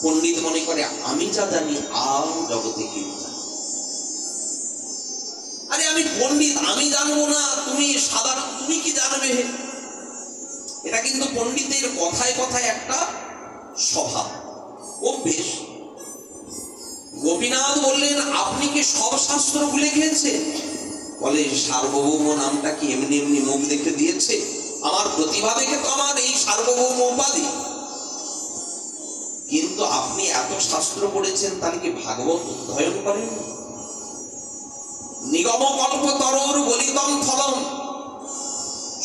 পণ্ডিত মনে করে আমি যা জানি আর জগতে কেউ জানে। আরে আমি পণ্ডিত, আমি জানবো না, তুমি সাধারণ, তুমি কি জানবে? এটা কিন্তু পণ্ডিতের কথায় কথায় একটা স্বভাব, অভ্যেস। গোপীনাথ বললেন, আপনি কি সব শাস্ত্র ভুলে গিয়েছেন? বলে, সার্বভৌম নামটা কি এমনি এমনি মুখ দেখে দিয়েছে? আমার প্রতিভা দেখে তো আমার এই সার্বভৌম উপাধি। কিন্তু আপনি এত শাস্ত্র পড়েছেন, তাহলে কি ভাগবত অধ্যয়ন করেন? নিগম কল্প তরুর বলিতম ফলম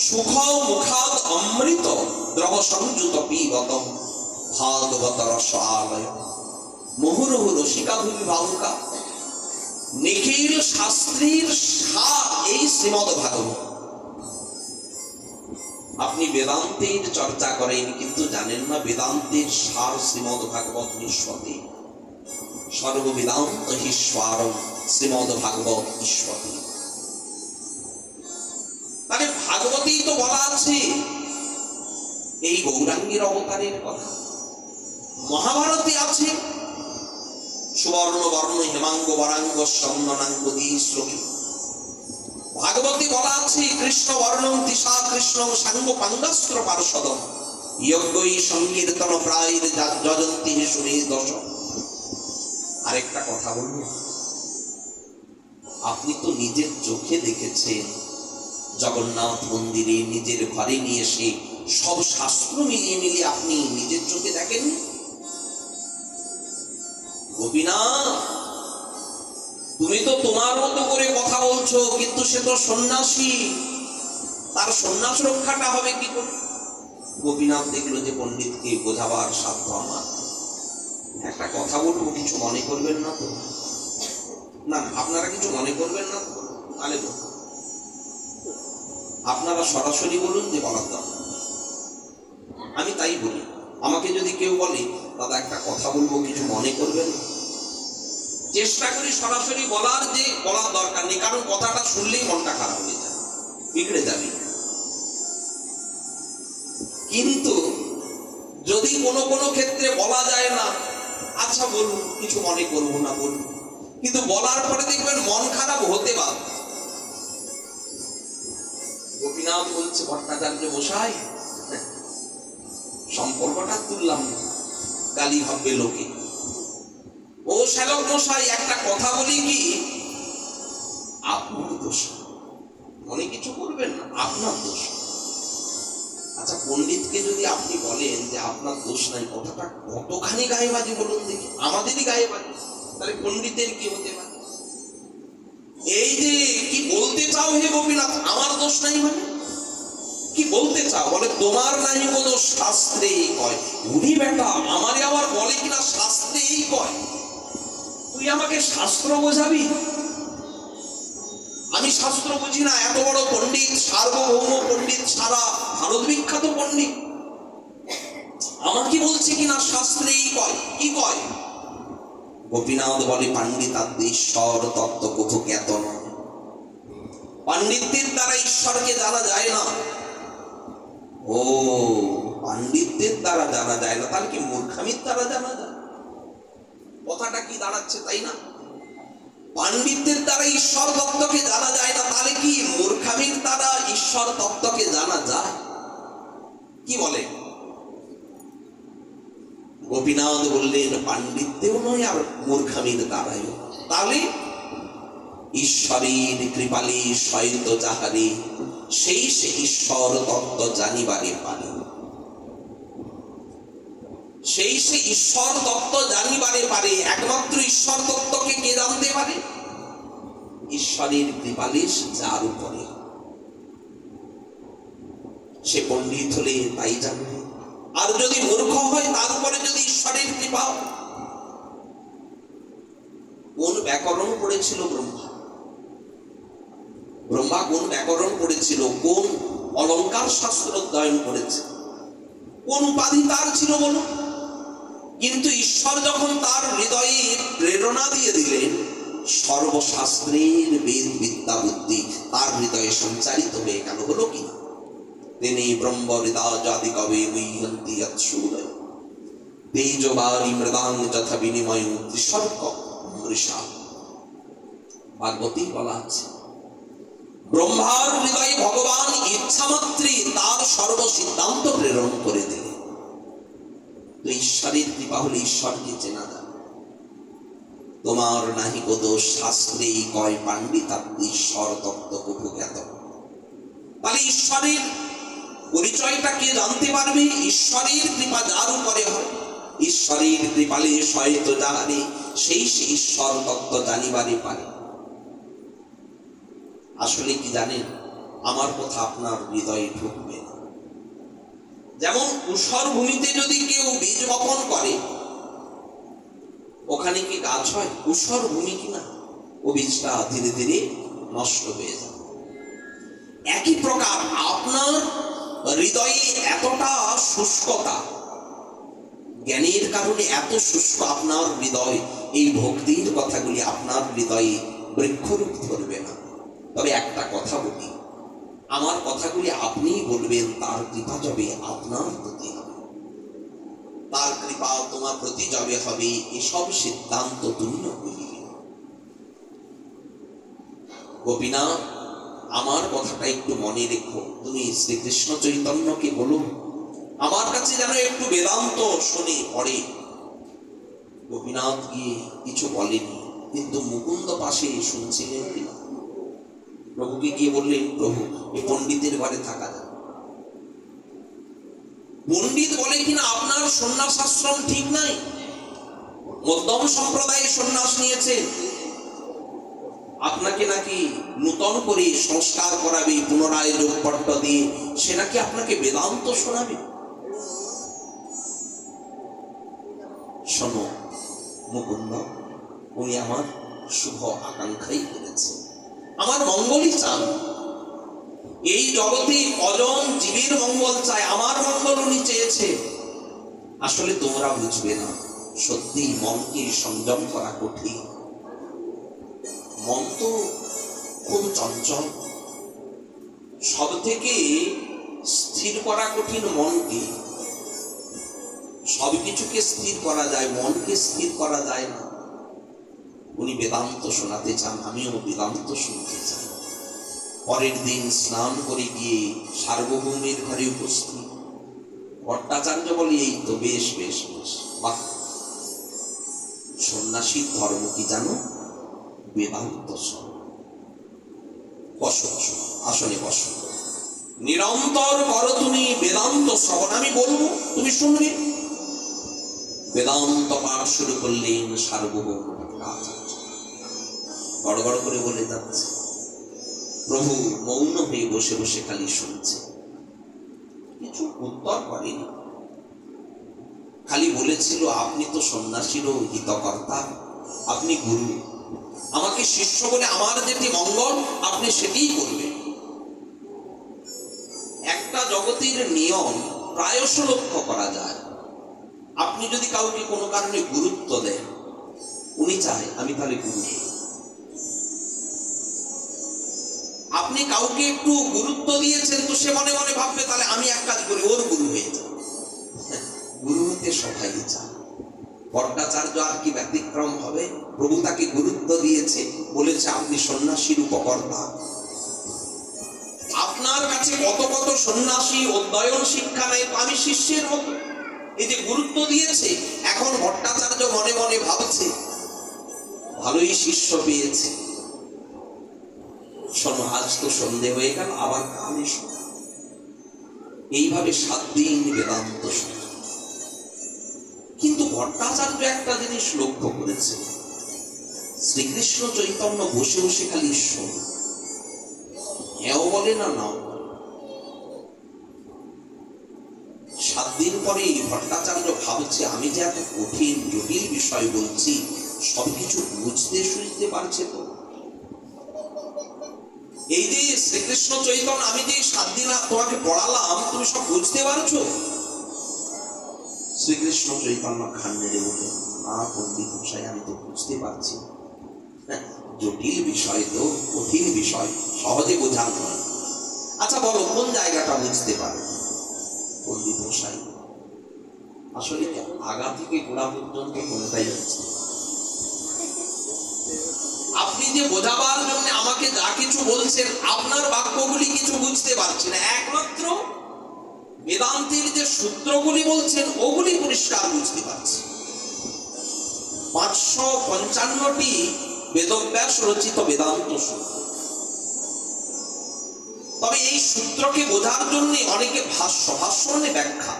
সুখ মুখাদ অমৃত দ্রব সংযুত পিবতম ভাগবত রস আলয় মুহুরহু রসিকাভূমি বাহুকা। নিখিল শাস্ত্রীর সার এই শ্রীমদ ভাগবত। আপনি বেদান্তের চর্চা করেন, কিন্তু জানেন না বেদান্তের সার শ্রীমদ ভাগবত নিঃস্বতী। সর্ববেদান্ত ঈশ্বরম শ্রীমদ ভাগবত ঈশ্বতী। তাহলে ভাগবতেই তো বলা আছে এই গৌরাঙ্গীর অবতারের কথা। মহাভারতে আছে সুবর্ণ বর্ণ হেমাঙ্গ বরাঙ্গ চন্দনাঙ্গ দিয়ে শ্লোকে। ভাগবতে বলা আছে কৃষ্ণ বর্ণং দিশা কৃষ্ণ সাঙ্গ পাঙ্গাস্ত্র পার্ষদম যজ্ঞই সংকীর্তন প্রায় যজন্তি শুনে দশ। আরেকটা কথা বলবো, আপনি তো নিজের চোখে দেখেছেন জগন্নাথ মন্দিরে নিজের ঘরে নিয়ে এসে সব শাস্ত্র মিলিয়ে মিলিয়ে আপনি নিজের চোখে দেখেন। গোপীনাথ, তুমি তো তোমার মতো করে কথা বলছো, কিন্তু সে তো সন্ন্যাসী, তার সন্ন্যাস রক্ষাটা হবে কি করে? গোপীনাথ দেখলো যে পণ্ডিতকে বোঝাবার সাধ্য আমার। একটা কথা বলবো, কিছু মনে করবেন না তো? না, আপনারা কিছু মনে করবেন না তো? তাহলে আপনারা সরাসরি বলুন যে বলার দরকার। আমি তাই বলি, আমাকে যদি কেউ বলে দাদা একটা কথা বলবো, কিছু মনে করবেন, চেষ্টা করি সরাসরি বলার, যে বলার দরকার নেই, কারণ কথাটা শুনলেই মনটা খারাপ হয়ে যাবে, বিগড়ে যাবে। কিন্তু যদি কোনো কোনো ক্ষেত্রে বলা যায় না, আচ্ছা বলুন, কিছু মনে করবো না, বলুন, কিন্তু বলার পরে দেখবেন মন খারাপ হতে বাধ্য। গোপীনাথ বলছে, ভট্টাচার্য মশাই, সম্পর্কটা তুললাম না, গালি ভাববে লোকে। ও শ্যালক মশাই, একটা কথা বলি কি, আপনার দোষ, মনে কিছু করবেন না, আপনার দোষ। আচ্ছা, পণ্ডিতকে যদি আপনি বলেন যে আপনার দোষ নাই, কথাটা কতখানি গায়েবাজি বলুন দেখি, আমাদেরই গায়েবাজি, তাহলে পণ্ডিতের কি হতে পারে? এই যে কি বলতে চাও হে গোপীনাথ, আমার দোষ নাই মানে কি বলতে চাও? বলে তোমার নাই কোনো শাস্ত্রে কয়। উনি বেটা আমারে আবার বলে কিনা শাস্ত্রে এই কয়। তুই আমাকে শাস্ত্র বোঝাবি? আমি শাস্ত্র বুঝি না। এত বড় পণ্ডিত, সার্বভৌম পণ্ডিত, সারা ভারত বিখ্যাত পণ্ডিত, আমাকে বলছে কিনা শাস্ত্রে এই কয়। কি কয়? গোপীনাথ বলে, পাণ্ডিতাদ্য ঈশ্বর তত্ত্ব কোথা জ্ঞাত নয়। পাণ্ডিত্যের দ্বারা ঈশ্বরকে জানা যায় না। ও, পাণ্ডিত্যের দ্বারা জানা যায় না, তাহলে কি মূর্খামির দ্বারা জানা যায়? কথাটা কি দাঁড়াচ্ছে, তাই না? পাণ্ডিত্যের দ্বারা ঈশ্বর তত্ত্বকে জানা যায় না, তাহলে কি মূর্খামির দ্বারা ঈশ্বর তত্ত্বকে জানা যায়? কি বলে? গোপীনাথ বললেন, পাণ্ডিত্যেও নয় আর মূর্খামির দ্বারাও। তাহলে ঈশ্বরের কৃপালে শয়িত যাহারে, সেই সে ঈশ্বর তত্ত্ব জানিবারে পারে। সেই সে ঈশ্বর তত্ত্ব জানিবারে পারে। একমাত্র ঈশ্বর তত্ত্বকে কে জানতে পারে? ঈশ্বরের কৃপালে যার উপরে। সে পণ্ডিত হলে তাই জানবে, আর যদি মূর্খ হয় তার উপরে যদি ঈশ্বরের কৃপা। কোন ব্যাকরণ পড়েছিল ব্রহ্মা? ব্রহ্মা কোন ব্যাকরণ পড়েছিল? কোন অলঙ্কার শাস্ত্র অধ্যয়ন করেছে? কোন উপাধি তার ছিল বলুন? কিন্তু ঈশ্বর যখন তার হৃদয়ে প্রেরণা দিয়ে দিলেন, সর্বশাস্ত্রের বেদ বিদ্যা বুদ্ধি তার হৃদয়ে সঞ্চারিত হয়ে গেল। হলো কি? তিনি ব্রহ্ম হৃদয় জাতি কবে মুহ্যন্তি যৎসূরয় তেজবারি মৃদাং যথা বিনিময় ত্রিসর্গ মৃষা। ভাগবতী বলা আছে ব্রহ্মার হৃদয়ে ভগবান ইচ্ছা মাত্রে তার সর্ব সিদ্ধান্ত প্রেরণ করে দিলেন। তো ঈশ্বরের কৃপা হলে ঈশ্বরকে চেনা যায়। তোমার নাহি কো দোষ শাস্ত্রে কয় পাণ্ডিতা ঈশ্বর তত্ত্ব কভু জ্ঞাত। তাহলে ঈশ্বরের পরিচয়টা কে জানতে পারবে? ঈশ্বরের কৃপা যার উপরে হয়, ঈশ্বরের কৃপালে শয়তো জানে, সেই ঈশ্বর তত্ত্ব জানিবারে পারে। আসলে কি জানেন, আমার কথা আপনার হৃদয়ে ঢুকবে না। যেমন ঊষর ভূমিতে যদি কেউ বীজ বপন করে, ওখানে কি গাছ হয়? ঊষর ভূমি কিনা, ও বীজটা ধীরে ধীরে নষ্ট হয়ে যায়। একই প্রকার আপনার হৃদয়ে এতটা শুষ্কতা, জ্ঞানের কারণে এত শুষ্ক আপনার হৃদয়, এই ভক্তির কথাগুলি আপনার হৃদয়ে বৃক্ষরূপ ধরবে না। তবে একটা কথা বলি, আমার কথাগুলি আপনিই বলবেন, তার কৃপা যবে আপনার প্রতি হবে, তার কৃপা তোমার প্রতি যবে হবে, এসব সিদ্ধান্ত তুমিও করিবে। গোপীনাথ, আমার কথাটা একটু মনে রেখো, তুমি শ্রীকৃষ্ণ চৈতন্যকে বলো আমার কাছে যেন একটু বেদান্ত শুনে পড়ে। গোপীনাথ গিয়ে কিছু বলেনি, কিন্তু মুকুন্দ পাশে শুনছিলেন কিনা। প্রভুকে গিয়ে বললেন, প্রভু এই পণ্ডিতের ঘরে থাকা যায়। পণ্ডিত বলে কিনা আপনার সন্ন্যাস আশ্রম ঠিক নাই, মধ্যম সম্প্রদায়ের সন্ন্যাস নিয়েছে, আপনাকে নাকি নূতন করে সংস্কার করাবে, পুনরায় যোগপট্ট দিয়ে, সে নাকি আপনাকে বেদান্ত শোনাবে। শোনো মুকুন্দ, উনি আমার শুভ আকাঙ্ক্ষাই করেছে, আমার মঙ্গলই চান। এই জগতে কজন জীবের মঙ্গল চায়, আমার মঙ্গল উনি চেয়েছে। আসলে তোমরা বুঝবে না, সত্যি মনকে সংযম করা কঠিন। মন তো খুব চঞ্চল, সব থেকে স্থির করা কঠিন মনকে। সবকিছুকে স্থির করা যায়, মনকে স্থির করা যায় না। উনি বেদান্ত শোনাতে চান, আমিও বেদান্ত শুনতে চাই। পরের দিন স্নান করে গিয়ে সার্বভৌমের ঘরে উপস্থিত। ভট্টাচার্য বলে, এই তো বেশ বেশ বেশ, বাহ, সন্ন্যাসীর ধর্ম কি জানো? বেদান্ত। বসো বসো, আসনে বসো, নিরন্তর করো তুমি বেদান্ত শ্রবণ, আমি বলবো তুমি শুনবে। বেদান্ত পাঠ শুরু করলেন সার্বভৌম ভট্টাচার্য। গড়গড় করে বলে যাচ্ছে, প্রভু মৌন হয়ে বসে বসে খালি শুনছে, কিছু উত্তর করেনি। খালি বলেছিল, আপনি তো সন্ন্যাসীরও হিতকর্তা, আপনি গুরু, আমাকে শিষ্য বলে আমার যেটি মঙ্গল আপনি সেটিই করবেন। একটা জগতের নিয়ম প্রায়শ লক্ষ্য করা যায়, আপনি যদি কাউকে কোনো কারণে গুরুত্ব দেন, উনি চায় আমি তাহলে গুরু। আপনি কাউকে একটু গুরুত্ব দিয়েছেন, তো সে মনে মনে ভাববে তাহলে আমি এক কাজ করি, ওর গুরু হয়ে যাব। গুরু হতে সবাই চায়। ভট্টাচার্য আর কি ব্যতিক্রম হবে? প্রভু তাকে গুরুত্ব দিয়েছে, বলেছে আপনি সন্ন্যাসীর উপকর্তা। আপনার কাছে কত কত সন্ন্যাসী অধ্যয়ন শিক্ষা নেই, আমি শিষ্যের মতো। এই যে গুরুত্ব দিয়েছে, এখন ভট্টাচার্য মনে মনে ভাবছে ভালোই শিষ্য পেয়েছে। শোনো, আজ তো সন্ধে হয়ে গেল, আবার কাল এসো। এইভাবে 7 দিন বেদান্ত শুনে। কিন্তু ভট্টাচার্য একটা জিনিস লক্ষ্য করেছে, শ্রীকৃষ্ণ চৈতন্য বসে বসে খালি শোন, হ্যাঁ বলে না, নাও। 7 দিন পরে ভট্টাচার্য ভাবছে, আমি যে এত কঠিন জটিল বিষয় বলছি, সবকিছু বুঝতে সুঝতে পারছে তো? এই যে শ্রীকৃষ্ণ চৈতন্য আমি যে 7 দিন তোমাকে পড়ালাম, তুমি সব বুঝতে পারছো? শ্রীকৃষ্ণ চৈতন্য খান মেরে বললেন, না পণ্ডিত মশাই, আমি তো বুঝতে পারছি, জটিল বিষয় তো, কঠিন বিষয়, সহজে বোঝার নয়। আচ্ছা বলো, কোন জায়গাটা বুঝতে পারো? পণ্ডিত মশাই, আসলে আগা থেকে গোড়া পর্যন্ত কোনটাই হচ্ছে। আপনি যে বোঝাবার জন্য আমাকে যা কিছু বলছেন, আপনার বাক্যগুলি কিছু বুঝতে পারছি না। একমাত্র বেদান্তের যে সূত্রগুলি বলছেন ওগুলি পরিষ্কার বুঝতে পারছি। 555টি বেদব্যাস রচিত বেদান্ত সূত্র। তবে এই সূত্রকে বোঝার জন্য অনেকে ভাষ্য মানে ব্যাখ্যা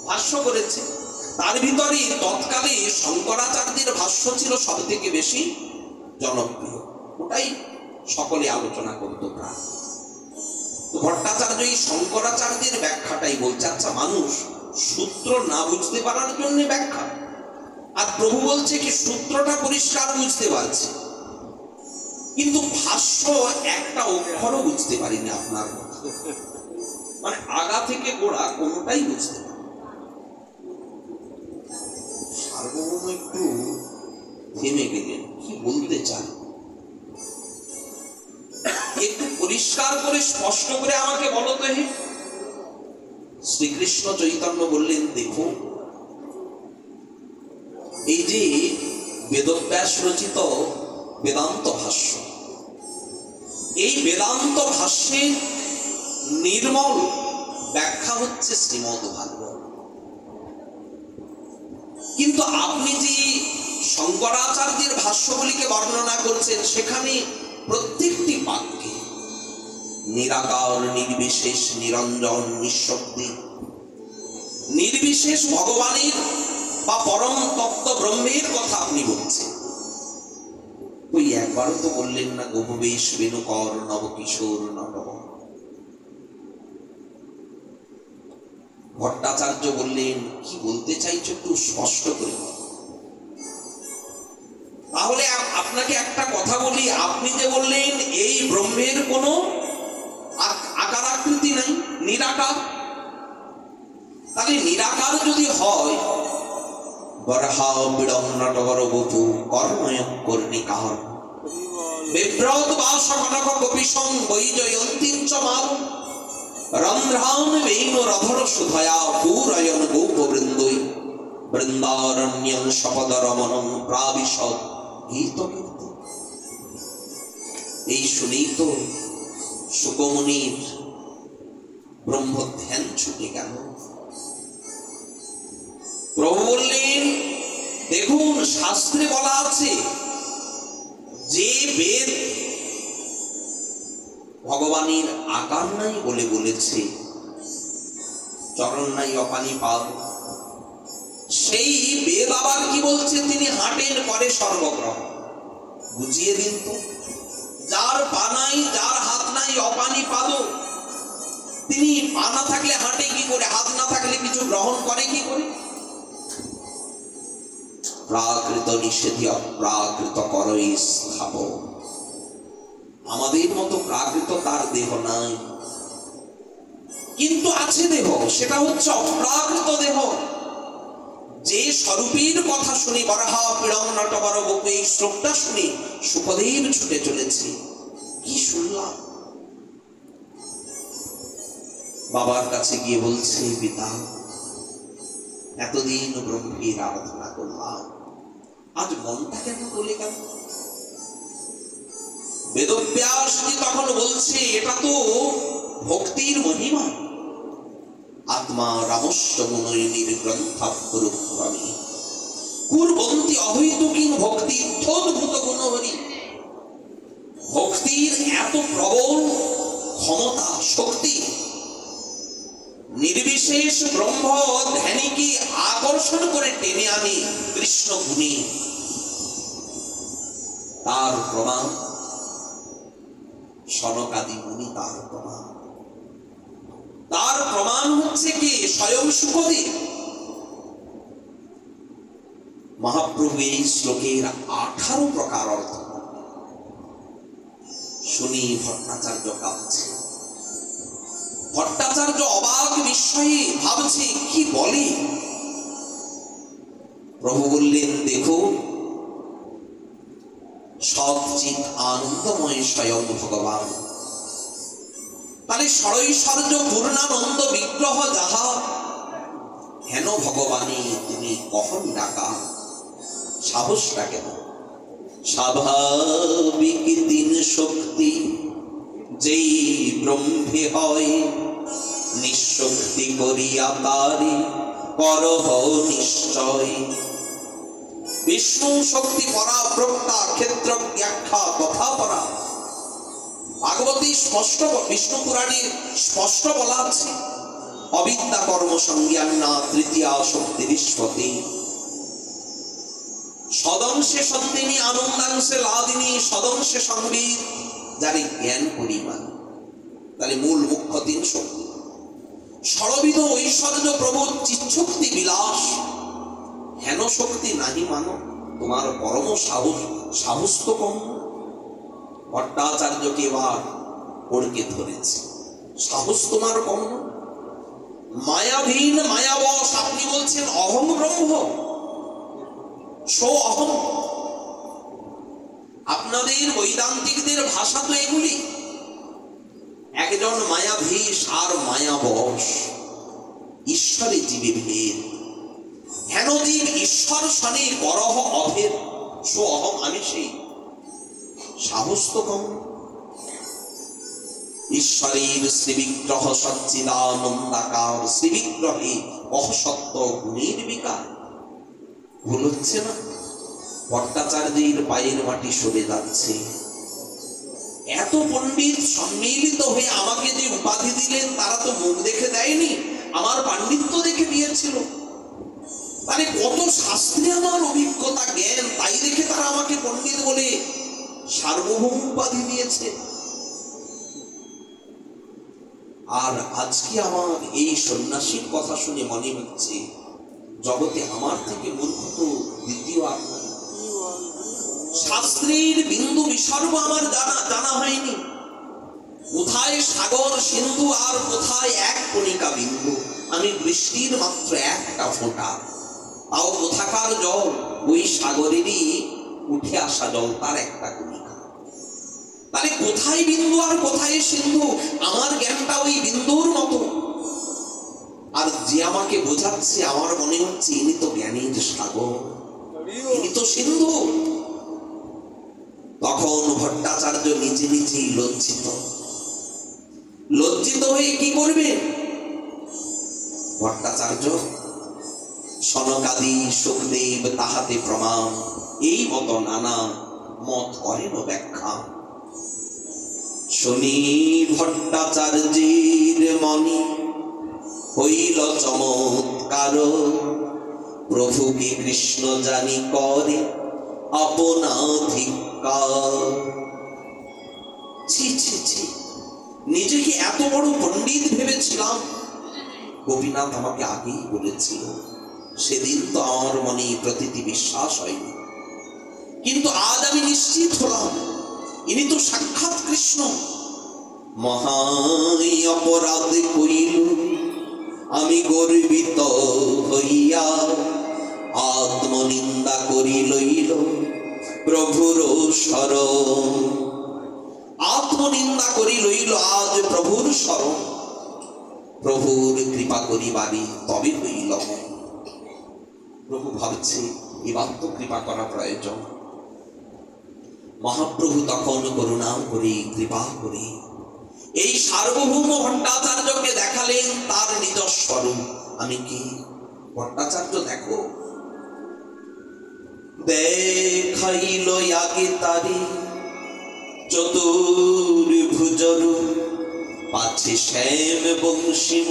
ভাষ্য করেছে। তার ভিতরে তৎকালে শঙ্করাচার্যের ভাষ্য ছিল সব থেকে বেশি জনপ্রিয়, ওটাই সকলে আলোচনা করত প্রায়। ভট্টাচার্য এই শঙ্করাচার্যের ব্যাখ্যাটাই বলছে। আচ্ছা, মানুষ সূত্র না বুঝতে পারার জন্য ব্যাখ্যা, আর প্রভু বলছে কি সূত্রটা পরিষ্কার বুঝতে পারছি, কিন্তু ভাষ্য একটা অক্ষরও বুঝতে পারিনি আপনার কথা। মানে আগা থেকে গোড়া কোনটাই বুঝতে পারি। সার্বভৌম একটু থেমে গেলেন, কি বলতে চান একটু পরিষ্কার করে স্পষ্ট করে আমাকে বলো তো। হে শ্রীকৃষ্ণ চৈতন্য বললেন, দেখো এই যে বেদব্যাস রচিত বেদান্ত ভাষ্য, এই বেদান্ত ভাষ্যের নির্মল ব্যাখ্যা হচ্ছে শ্রীমদ্ ভাগবত। কিন্তু আপনি যে শঙ্করাচার্যের ভাষ্যগুলিকে বর্ণনা করছেন, সেখানে প্রত্যেকটি বাক্যে নিরাকার, নির্বিশেষ, নিরঞ্জন, নিঃশব্দে, নির্বিশেষ ভগবানের বা পরম তত্ত্ব ব্রহ্মের কথা আপনি বলছেন। ওই একবারও তো বললেন না গোপবেশ বেণুকর নবকিশোর নটব। ভট্টাচার্য বললেন, কি বলতে চাইছো একটু স্পষ্ট করে। তাহলে আপনাকে একটা কথা বলি, আপনি যে বললেন এই ব্রহ্মের কোনো আকার আকৃতি নাই, নিরাকার, তাহলে নিরাকার যদি হয়, বরহা বিড়ং নটবর বপু কর্ময় কর্ণিকার বিভ্রত বাস কনক কপিসং বৈজয়ন্তীং চ মাল রন্ধ্রান বেণু রধর সুধয়া পূরয়ন গোপবৃন্দৈ বৃন্দারণ্যং শপদ রমণং প্রাবিশদ গীত কীর্তি। এই শুনেই তো সুকমনির ব্রহ্ম ধ্যান ছুটে গেল। প্রভু বললেন, দেখুন শাস্ত্রে বলা আছে যে বেদ ভগবানের আকার নাই বলে বলেছে, চরণ নাই অপানি পাদ, সেই বেদ আবার কি বলছে, তিনি হাঁটেন করে সর্বগ্রহ। বুঝিয়ে দিন তো, যার পা নাই, যার হাত নাই, অপানি পাদ, তিনি পা না থাকলে হাঁটে কি করে, হাত না থাকলে কিছু গ্রহণ করে কি করে? প্রাকৃত নিষেধী অপ্রাকৃত করই স্থাপ। আমাদের মতো প্রাকৃত তার দেহ নাই, কিন্তু আছে দেহ, সেটা হচ্ছে অপ্রাকৃত দেহ। যে স্বরূপের কথা শুনি, বরহা পিড়ং নটবর বপু, এই শ্লোকটা শুনি সুখদেব ছুটে চলেছে। কি শুনলাম? বাবার কাছে গিয়ে বলছে, পিতা এতদিন ব্রহ্মের আরাধনা করলাম, আজ মনটা কেন তোলে কেন? বেদব্যাসজি তখন বলছে, এটা তো ভক্তির মহিমা। আত্মা রামস্য মুনৈনির গ্রন্থাপরুক্রমে কুর্বন্তি অহৈতুকীন ভক্তি অদ্ভুত গুণহরি। ভক্তির এত প্রবল ক্ষমতা, শক্তি, নির্বিশেষ ব্রহ্ম ধ্যানীকে আকর্ষণ করে টেনে আনে কৃষ্ণ গুণে। তার প্রমাণ সনকাদি মুনি, তার প্রমাণ। তার প্রমাণ হচ্ছে কি স্বয়ং সুখদেব। মহাপ্রভু এই শ্লোকের 18 প্রকার অর্থ শুনি ভট্টাচার্য কাঁদছে। ভট্টাচার্য অবাক বিস্ময়ে ভাবছে, কি বলে? প্রভু বললেন, দেখো সৎচিৎ আনন্দময় স্বয়ং ভগবান। তাহলে ষড়ৈশ্বর্য পূর্ণানন্দ বিগ্রহ যাহা, হেন ভগবানী তুমি কখন ডাকা, সাহসটা কেন? স্বাভাবিক তিন শক্তি যেই ব্রহ্মে হয়, নিঃশক্তি করিয়া তারি করহ নিশ্চয়। বিষ্ণু শক্তি পরা প্রক্তা ক্ষেত্র ব্যাখ্যা তথা পরা। ভাগবতী স্পষ্ট, বিষ্ণু পুরাণে স্পষ্ট বলা আছে, অবিদ্যা কর্ম সংজ্ঞান্না তৃতীয়া শক্তি বিশ্বতি, সদংশে সন্দিনী আনন্দাংশে লাদিনী সদংশে সংবিদ, যার জ্ঞান পরিমাণ। তাহলে মূল মুখ্য তিন শক্তি। ষড়বিধ ঐশ্বর্য প্রবোধ চিৎশক্তি বিলাস, হেন শক্তি নাহি মানো, তোমার পরম সাহস, সাহস তো কম। ভট্টাচার্যকে এবার পড়কে ধরেছে, সাহস তোমার কম। মায়াধীন মায়াবশ আপনি বলছেন অহং ব্রহ্ম, সো অহং। আপনাদের বৈদান্তিকদের ভাষা তো এগুলি। একজন মায়াধীশ আর মায়াবশ, ঈশ্বরে জীবে ভেদ। হেন জীব ঈশ্বর শনে করহ অভেদ, সো অহং আমি সেই, সাহস তো কম। ঈশ্বরের শ্রীবিগ্রহ সচ্চিদানন্দাকার, শ্রীবিগ্রহে অসত্য গুণের বিকার। ভুল হচ্ছে না? ভট্টাচার্যের পায়ের মাটি সরে যাচ্ছে। এত পণ্ডিত সম্মিলিত হয়ে আমাকে যে উপাধি দিলেন, তারা তো মুখ দেখে দেয়নি, আমার পাণ্ডিত্য দেখে দিয়েছিল। মানে কত শাস্ত্রে আমার অভিজ্ঞতা জ্ঞান, তাই দেখে তারা আমাকে পণ্ডিত বলে সার্বভৌম উপাধি দিয়েছে। আর আজকে আমার এই সন্ন্যাসীর কথা শুনে মনে হচ্ছে জগতে আমার থেকে মূর্খ তো দ্বিতীয় আর নাই। শাস্ত্রের বিন্দু বিসর্গ আমার জানা হয়নি। কোথায় সাগর সিন্ধু আর কোথায় এক কণিকা বিন্দু। আমি বৃষ্টির মাত্র একটা ফোঁটা, তাও কোথাকার জল ওই সাগরেরই উঠে আসা জল, তার একটা কণিকা। তাহলে কোথায় বিন্দু আর কোথায় সিন্ধু, আমার জ্ঞানটা ওই বিন্দুর মতো। আর যে আমাকে বোঝাচ্ছে, আমার মনে হচ্ছে ইনি তো জ্ঞানীর সাগর, ইনি তো সিন্ধু। তখন ভট্টাচার্য নিজে নিজেই লজ্জিত। লজ্জিত হয়ে কি করবে? ভট্টাচার্য সনকাদি সুখদেব তাহাতে প্রমাণ, এই মত নানা মত করেন ব্যাখ্যা। শুনি ভট্টাচার্যের মনে হইল চমৎকার, প্রভুকে কৃষ্ণ জানি করে আপনাধিকার। ছি ছি ছি, নিজেকে এত বড় পণ্ডিত ভেবেছিলাম। গোপীনাথ আমাকে আগেই বলেছিল, সেদিন তো আমার মনে প্রতিটি বিশ্বাস হয়নি, কিন্তু আজ আমি নিশ্চিত হলাম ইনি তো সাক্ষাৎ কৃষ্ণ। মহাই অপরাধ করিল আমি গর্বিত হইয়া, আত্মনিন্দা করি লইল প্রভুর শরণ। আত্মনিন্দা করি লইল আজ প্রভুর শরণ। প্রভুর কৃপা করিবারি তবে হইল। প্রভু ভাবছে এবার তো কৃপা করা প্রয়োজন। মহাপ্রভু তখন করুণা করে কৃপা করে এই সার্বভৌম ভট্টাচার্যকে দেখালেন তার নিজস্ব রূপ। আমি কি? ভট্টাচার্য দেখো, দেখাইল আগে তারি চতুর্ভুজর, পাছে শ্যাম বংশীম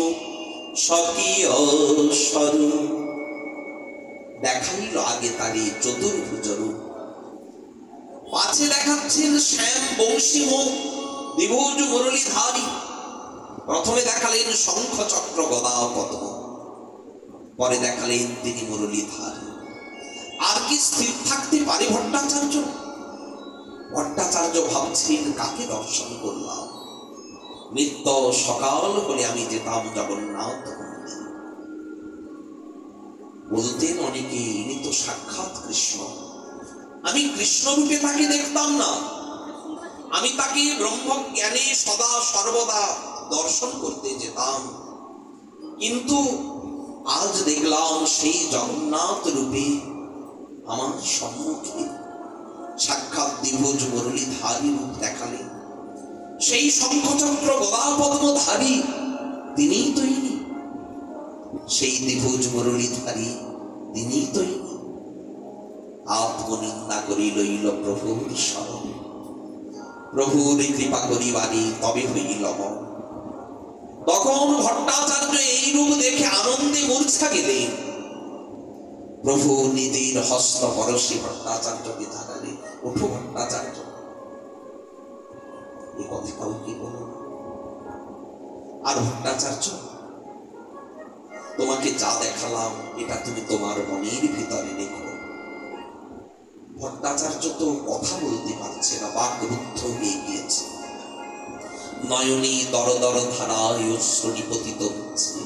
স্বকীয় স্বরূপ। দেখাইল আগে তারি চতুর্ভুজর, পাছে দেখাচ্ছেন শ্যাম বংশীম দ্বিভুজ মুরলীধারী। প্রথমে দেখালেন শঙ্খ চক্র গদা পদ্ম, পরে দেখালেন তিনি মুরলীধারী। আর কি স্থির থাকতে পারে ভট্টাচার্য? ভট্টাচার্য ভাবছেন কাকে দর্শন করলাম। নিত্য সকাল হলে আমি যেতাম জগন্নাথ মন্দির। বলতেন অনেকে ইনি তো সাক্ষাৎ কৃষ্ণ। আমি কৃষ্ণ রূপে তাকে দেখতাম না, আমি তাকে ব্রহ্ম জ্ঞানে সদা সর্বদা দর্শন করতে যেতাম। কিন্তু আজ দেখলাম সেই জগন্নাথ রূপে আমার সম্মুখে সাক্ষাৎ দ্বিভুজ মুরলীধারী রূপ দেখালেন। সেই শঙ্খচক্র গদা পদ্মধারী তিনিই তো ইনি, সেই দ্বিভুজ মুরলীধারী তিনিই তো ইনি। আত্মনিন্দা করি লইল প্রভুর স্মরণ, প্রভুর কৃপা করিবারি তবে হইল মন। তখন ভট্টাচার্য এই রূপ দেখে আনন্দে মূর্ছা গেলেন। প্রভু নিজের হস্ত পরশে ভট্টাচার্যকে জানালেন, ওঠো ভট্টাচার্য, এই কথাটাও কি বলো। আর ভট্টাচার্য, তোমাকে যা দেখালাম এটা তুমি তোমার মনের ভিতরে রেখো। ভট্টাচার্য তো কথা বলতে পারছে না, বাকরুদ্ধ হয়ে গিয়েছে। নয়নী দর দর ধারায় অশ্রু নিপতিত হচ্ছে,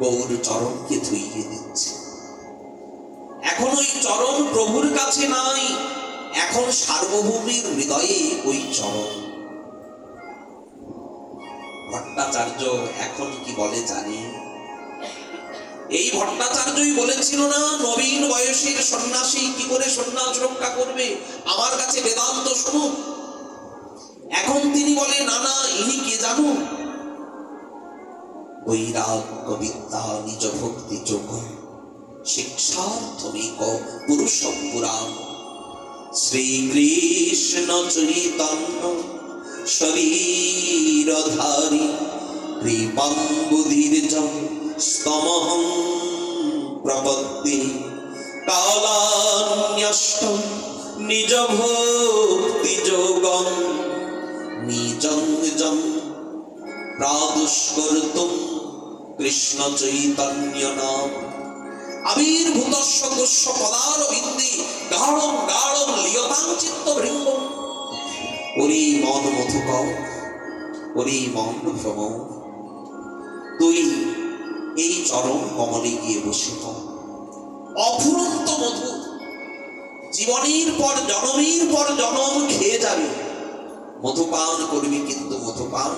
গৌর চরণকে ধুইয়ে দিচ্ছে। এখন ওই চরণ প্রভুর কাছে নাই, এখন সার্বভৌমের হৃদয়ে ওই চরণ। ভট্টাচার্য এখন কি বলে জানি? এই ভট্টাচার্যই বলেছিল না, নবীন বয়সের সন্ন্যাসী কি করে সন্ন্যাস রক্ষা করবে, আমার কাছে বেদান্ত শুনুন। এখন তিনি বলে, না না, ইনি কে জানো? বৈরাগ্য বিদ্যা নিজ ভক্তি যোগ শিক্ষার্থমিক পুরুষম পুরাণ শ্রীকৃষ্ণ চৈতন্য শরীরধারী কৃপাং বুধির্জং স্তমহং প্রপদ্যে কালান্যষ্টম নিজ ভক্তি যোগং নিজং নিজং প্রাদুষ্কর্তুম কৃষ্ণ চৈতন্য নাম আবির্ভূতস্য তুষ্য পদারবিন্দে গাঢ়ং গাঢ়ং লিয়তাং চিত্তভৃঙ্গম। ওরে মন মধুকর, ওরে মন ভ্রমর, তুই এই চরণ কমলে গিয়ে বসে পড়। অফুরন্ত মধু, জীবনের পর জনম খেয়ে যাবে, মধুপান করবি, কিন্তু মধুপান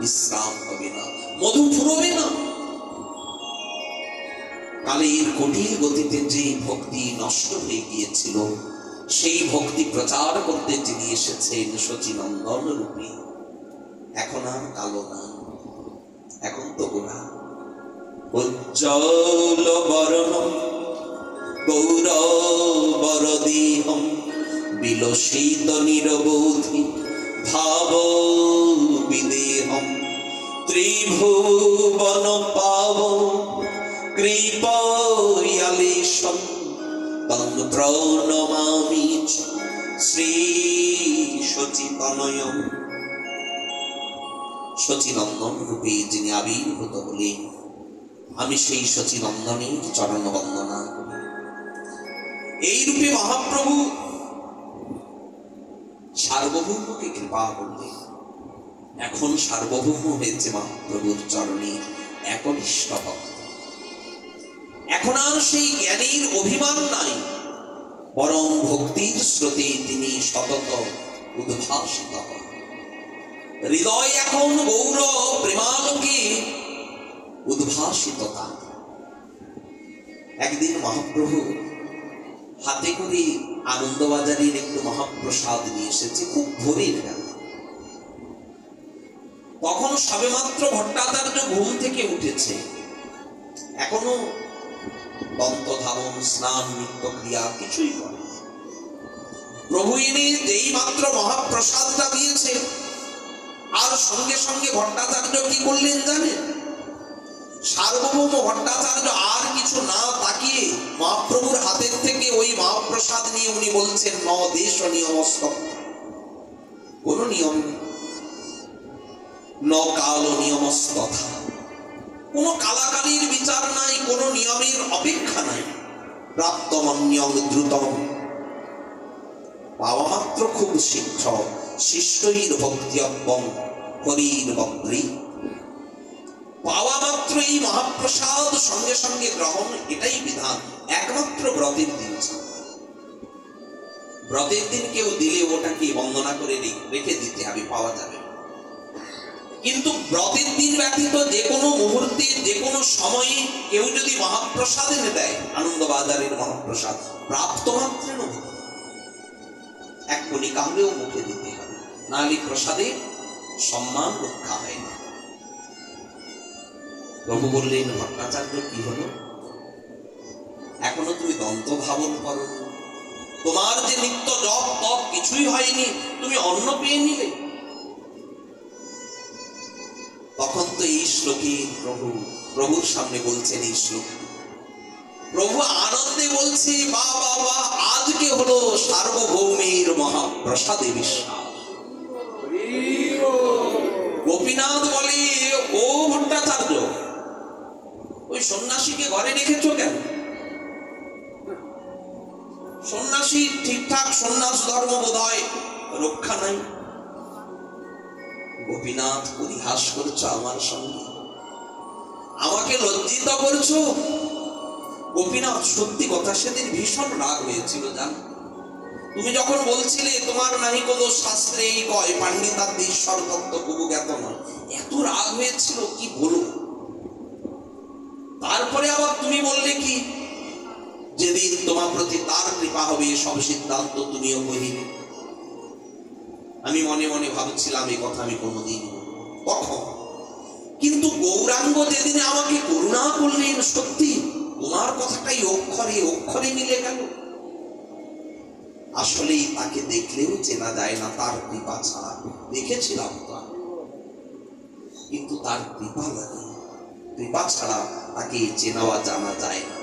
বিশ্রাম হবে না, মধু ফুরবে না। কালের কঠিন গতিতে যে ভক্তি নষ্ট হয়ে গিয়েছিল, সেই ভক্তি প্রচার করতে যিনি এসেছেন শচীনন্দন রূপে, এখন আর কালো না, এখন তো গোরা। উজ্জ্বল বর্ণম গৌরবরদেহম বিলসিত নিরবধি ভাব বিদেহম ত্রিভুবন পাব কৃপয়ালেশম তং প্রণমামি শ্রী শচীতনয়ম। শচীনন্দন রূপে যিনি আবির্ভূত হলেন, আমি সেই শচীনন্দনের চরণ বন্দনা করি। এই রূপে মহাপ্রভু সার্বভৌমকে কৃপা করলেন। এখন সার্বভৌম হয়েছে মহাপ্রভুর চরণে একনিষ্ঠ ভক্ত। এখন আর সেই জ্ঞানীর অভিমান নাই, বরং ভক্তির স্রোতে তিনি সতত উদ্ভাসিত হন। হৃদয় এখন গৌর প্রেমালোকে উদ্ভাসিত। একদিন মহাপ্রভু হাতে করে আনন্দবাজারের একটু মহাপ্রসাদ নিয়ে এসেছে, খুব ভোরের বেলা। তখন সবেমাত্র ভট্টাচার্য ঘুম থেকে উঠেছে, এখনো দন্ত ধাবন স্নান নিত্য ক্রিয়া কিছুই করে। প্রভু ইনি যেই মাত্র মহাপ্রসাদটা দিয়েছে, আর সঙ্গে সঙ্গে ভট্টাচার্য কি করলেন জানেন? সার্বভৌম ভট্টাচার্য আর কিছু না তাকিয়ে মহাপ্রভুর হাতের থেকে ওই মহাপ্রসাদ নিয়ে উনি বলছেন, ন দেশ নিয়মস্ত, কোন নিয়ম নেই, ন কাল নিয়মস্তথা, কোন কালাকালীর বিচার নাই, কোন নিয়মের অপেক্ষা নাই। প্রাপ্তমন্যং দ্রুতম, পাওয়া মাত্র খুব শীঘ্র, শিষ্টৈর ভক্তিয়ব্যং হরির বক্রি, পাওয়া মাত্র এই মহাপ্রসাদ সঙ্গে সঙ্গে গ্রহণ, এটাই বিধান। একমাত্র ব্রতের দিন, ব্রতের দিন কেউ দিলে ওটাকে বন্দনা করে রেখে দিতে হবে, পাওয়া যাবে। কিন্তু ব্রতের দিন ব্যতীত যে কোনো মুহূর্তে যে কোনো সময়ে কেউ যদি মহাপ্রসাদ এনে দেয়, আনন্দবাজারের মহাপ্রসাদ প্রাপ্ত মাত্রের এক কণিকা হলেও মুখে দিতে হবে, নাহলে প্রসাদে সম্মান রক্ষা হয় না। প্রভু বললেন, ভট্টাচার্য কি হলো, এখনো তুমি দন্ত ধাবন করো, তোমার যে নিত্য জপ তপ কিছুই হয়নি, তুমি অন্ন পেয়ে নিলে। তখন তো এই শ্লোকে প্রভুর সামনে বলছেন এই শ্লোক, প্রভু আনন্দে বলছে, বা বাবা আজকে হলো সার্বভৌমের মহাপ্রসাদে বিশ্বাস। গোপীনাথ বলে, ও ভট্টাচার্য, ওই সন্ন্যাসীকে ঘরে রেখেছো কেন? সন্ন্যাসী ঠিকঠাক সন্ন্যাস ধর্ম বোধ হয় রক্ষা নাই। গোপীনাথ, পরিহাস করছো আমার সঙ্গে, আমাকে লজ্জিত করছো। গোপীনাথ, সত্যি কথা, সেদিন ভীষণ রাগ হয়েছিল জান। তুমি যখন বলছিলে তোমার নাহি কোনো শাস্ত্রে এই কয় পাণ্ডিতাদি ঈশ্বর তত্ত্ব বহু জ্ঞাত নয়, এত রাগ হয়েছিল কি বলবো। তারপরে আবার তুমি বললে কি, যেদিন তোমার প্রতি তার কৃপা হবে সব সিদ্ধান্ত তুমিও কহিবে। আমি মনে মনে ভাবছিলাম এই কথা আমি কোনোদিন কখন, কিন্তু গৌরাঙ্গ যেদিন আমাকে করুণা করলেন, সত্যি তোমার কথাটাই অক্ষরে অক্ষরে মিলে গেল। আসলেই তাকে দেখলেও চেনা যায় না তার কৃপা ছাড়া। দেখেছিলাম তো, কিন্তু তার কৃপা লাগে, কৃপা ছাড়া তাকে চেনাওয়া জানা যায় না।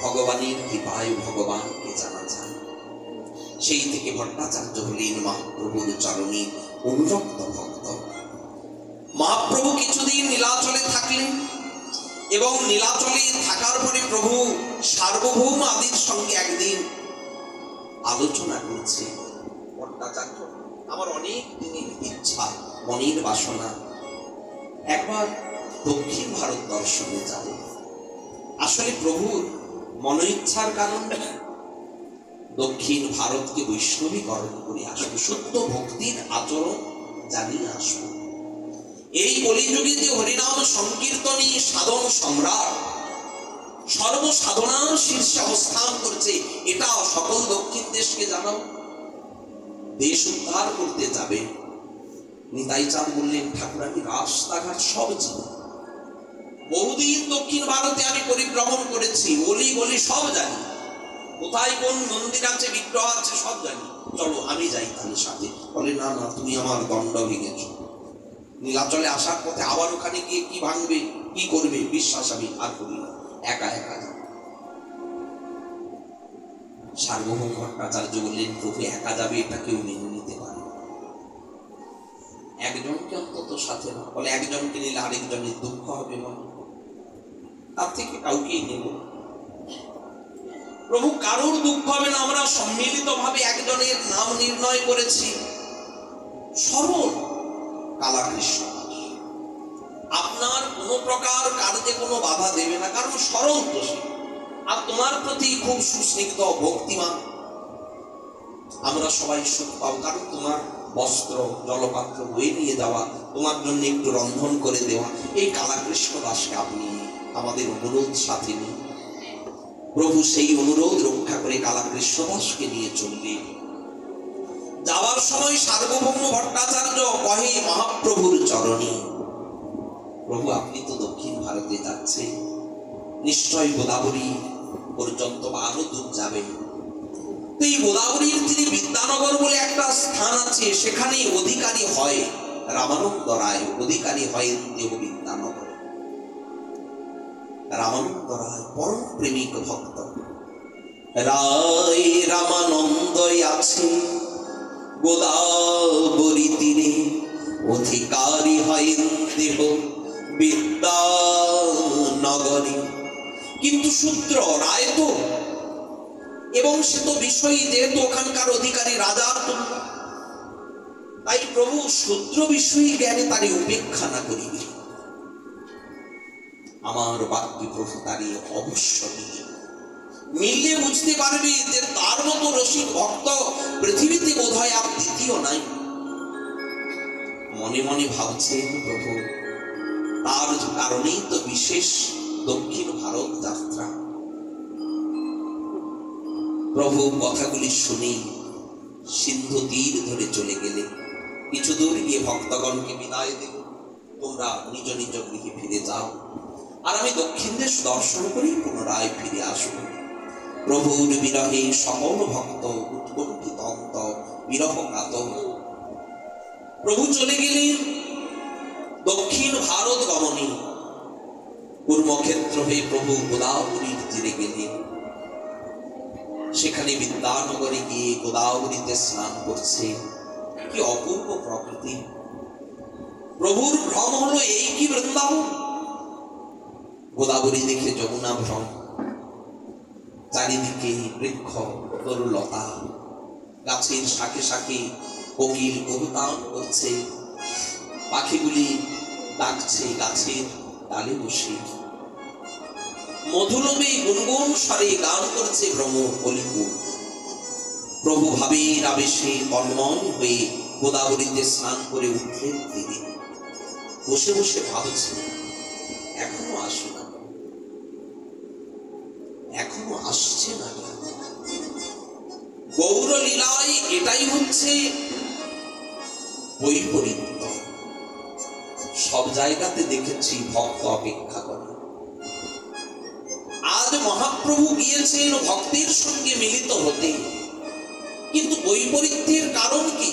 ভগবানের কৃপায় ভগবানকে জানা যায়। সেই থেকে ভট্টাচার্য হলেন মহাপ্রভুর চরণে অনুরক্ত ভক্ত। মহাপ্রভু কিছুদিন নীলাচলে থাকলেন এবং নীলাচলে থাকার পরে প্রভু সার্বভৌম আদির সঙ্গে একদিন আলোচনা করছে, ভট্টাচার্য, আমার অনেক দিনের ইচ্ছা, মনের বাসনা, একবার দক্ষিণ ভারত দর্শনে যাব। আসলে প্রভুর মনোইচ্ছার কারণ দক্ষিণ ভারতকে বৈষ্ণবীকরণ করে আসবো, সত্য ভক্তির আচরণ জানিয়ে আসবো। এই কলিযুগে যে হরিনাম সংকীর্তনী সাধন সম্রাট, সর্বসাধনার শীর্ষে অবস্থান করছে, এটা সকল দক্ষিণ দেশকে জানাও। দেশ উদ্ধার করতে যাবে। নিতাই চাঁদ বললেন, ঠাকুর আমি রাস্তাঘাট সব চিনি, বহুদিন দক্ষিণ ভারতে আমি পরিভ্রমণ করেছি, অলি গলি সব জানি, কোথায় কোন মন্দির আছে বিগ্রহ আছে সব জানি, চলো আমি যাই তাহলে সাথে। বলে, না না, তুমি আমার দণ্ড ভেঙেছ। নীলাচলে আসার পথে আবার ওখানে গিয়ে কি ভাঙবে কি করবে, বিশ্বাস আমি আর করি না, একা একা যাও। সার্বভৌম ভট্টাচার্য বললেন, প্রভু একা যাবে এটা কেউ মেনে নিতে পারে, একজনকে অন্তত সাথে না। বলে, একজনকে নিলে আরেকজনের দুঃখ হবে মনে, তার থেকে কাউকেই নেব। প্রভু, কারোর দুঃখ হবে না, আমরা সম্মিলিত ভাবে একজনের নাম নির্ণয় করেছি, সরল কালাকৃষ্ণ। আপনার কোন প্রকার কার্যে কোনো বাধা দেবে না, কারণ সরল দোষী, আর তোমার প্রতি খুব সুস্নিগ্ধ ভক্তিমান। আমরা সবাই সুখ পাবো, কারণ তোমার বস্ত্র জলপাত্র বয়ে নিয়ে যাওয়া, তোমার জন্য একটু রন্ধন করে দেওয়া, এই কালাকৃষ্ণ দাসকে আপনি আমাদের অনুরোধ সাথে নিন। প্রভু সেই অনুরোধ রক্ষা করে কালাকৃষ্ণ দাসকে নিয়ে চলবে। যাওয়ার সময় সার্বভৌম ভট্টাচার্য কহে মহাপ্রভুর চরণে, প্রভু আপনি তো দক্ষিণ ভারতে যাচ্ছেন, নিশ্চয় গোদাবরী পর্যন্ত বা আরো দূর যাবেন। এই গোদাবরীর তীরে বিদ্যানগর বলে একটা স্থান আছে, সেখানে অধিকারী হয় রামানন্দ রায়, অধিকারী হয় দেব বিদ্যানগর। রামানন্দ রায় পরম প্রেমিক ভক্ত। রায় রামানন্দ আছে গোদাবরী তীরে, অধিকারী হয় দেব বিদ্যানগরী। কিন্তু শূদ্র রায় তো, এবং সে তো বিষয়ী, যেহেতু ওখানকার অধিকারী রাজার তুল্য, তাই প্রভু শূদ্র বিষয়ী জ্ঞানে তারই উপেক্ষা না করিবে। আমার বাক্যে প্রভু তারই অবশ্য মিলিয়ে বুঝতে পারবে যে তার মতো রসিক ভক্ত পৃথিবীতে বোধ হয় আর দ্বিতীয় নাই। মনে মনে ভাবছেন প্রভু তার কারণেই তো বিশেষ দক্ষিণ ভারত যাত্রা। প্রভু কথাগুলি শুনে সিন্ধু তীর ধরে চলে গেলে। কিছু দূর গিয়ে ভক্তগণকে বিদায় দেব, তোমরা নিজ নিজ গৃহে ফিরে যাও, আর আমি দক্ষিণ দেশ দর্শন করেই পুনরায় ফিরে আসব। প্রভুর বিরহে সকল ভক্ত উৎকণ্ঠিত অন্ত বিরহ কাতর। প্রভু চলে গেলেন দক্ষিণ ভারত গমনে। কর্মক্ষেত্র হয়ে প্রভু গোদাবরীর তীরে গেলেন। সেখানে বিদ্যানগরে গিয়ে গোদাবরীতে স্নান করছে। কি অপূর্ব প্রকৃতি! প্রভুর ভ্রম হলো এই কি বৃন্দাবন? গোদাবরী দেখে যমুনা ভ্রম, চারিদিকে বৃক্ষ তরুলতা, গাছের শাখে শাখে কোকিল কবুতান করছে, পাখিগুলি ডাকছে গাছের ডালে বসে, মধুলোভে গুনগুন স্বরে গান করছে ভ্রমর কলিপুর। প্রভু ভাবের আবেশে তন্ময় হয়ে গোদাবরীতে স্নান করে উঠলেন তিনি। বসে বসে ভাবছেন এখনো আসে না, এখনো আসছে না। গৌর লীলায় এটাই হচ্ছে বৈপরীত্য। সব জায়গাতে দেখেছি ভক্ত অপেক্ষা করে। আজ মহাপ্রভু গিয়েছেন ভক্তের সঙ্গে মিলিত হতে, কিন্তু বৈপরীত্যের কারণ কি?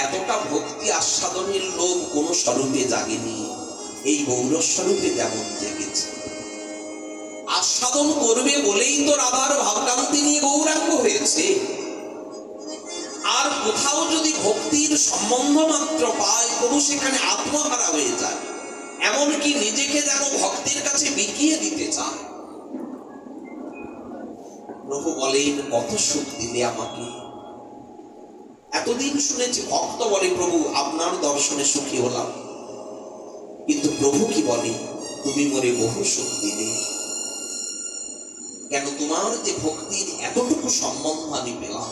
এতটা ভক্তি আস্বাদনের লোভ কোন স্বরূপে জাগেনি, এই গৌর স্বরূপে যেমন জেগেছে। আস্বাদন করবে বলেই তো রাধার ভাবকান্তি নিয়ে গৌরাঙ্গ হয়েছে। আর কোথাও যদি ভক্তির সম্বন্ধ মাত্র পায়, প্রভু সেখানে আত্মহারা হয়ে যায়, এমনকি নিজেকে যেন ভক্তের কাছে বিকিয়ে দিতে চায়। প্রভু বলেন কত সুখ দিলে আমাকে। এতদিন শুনেছি ভক্ত বলে প্রভু আপনার দর্শনে সুখী হলাম, কিন্তু প্রভু কি বলে তুমি মোরে বহু সুখ দিলে। কেন? তোমার যে ভক্তির এতটুকু সম্বন্ধ আমি পেলাম।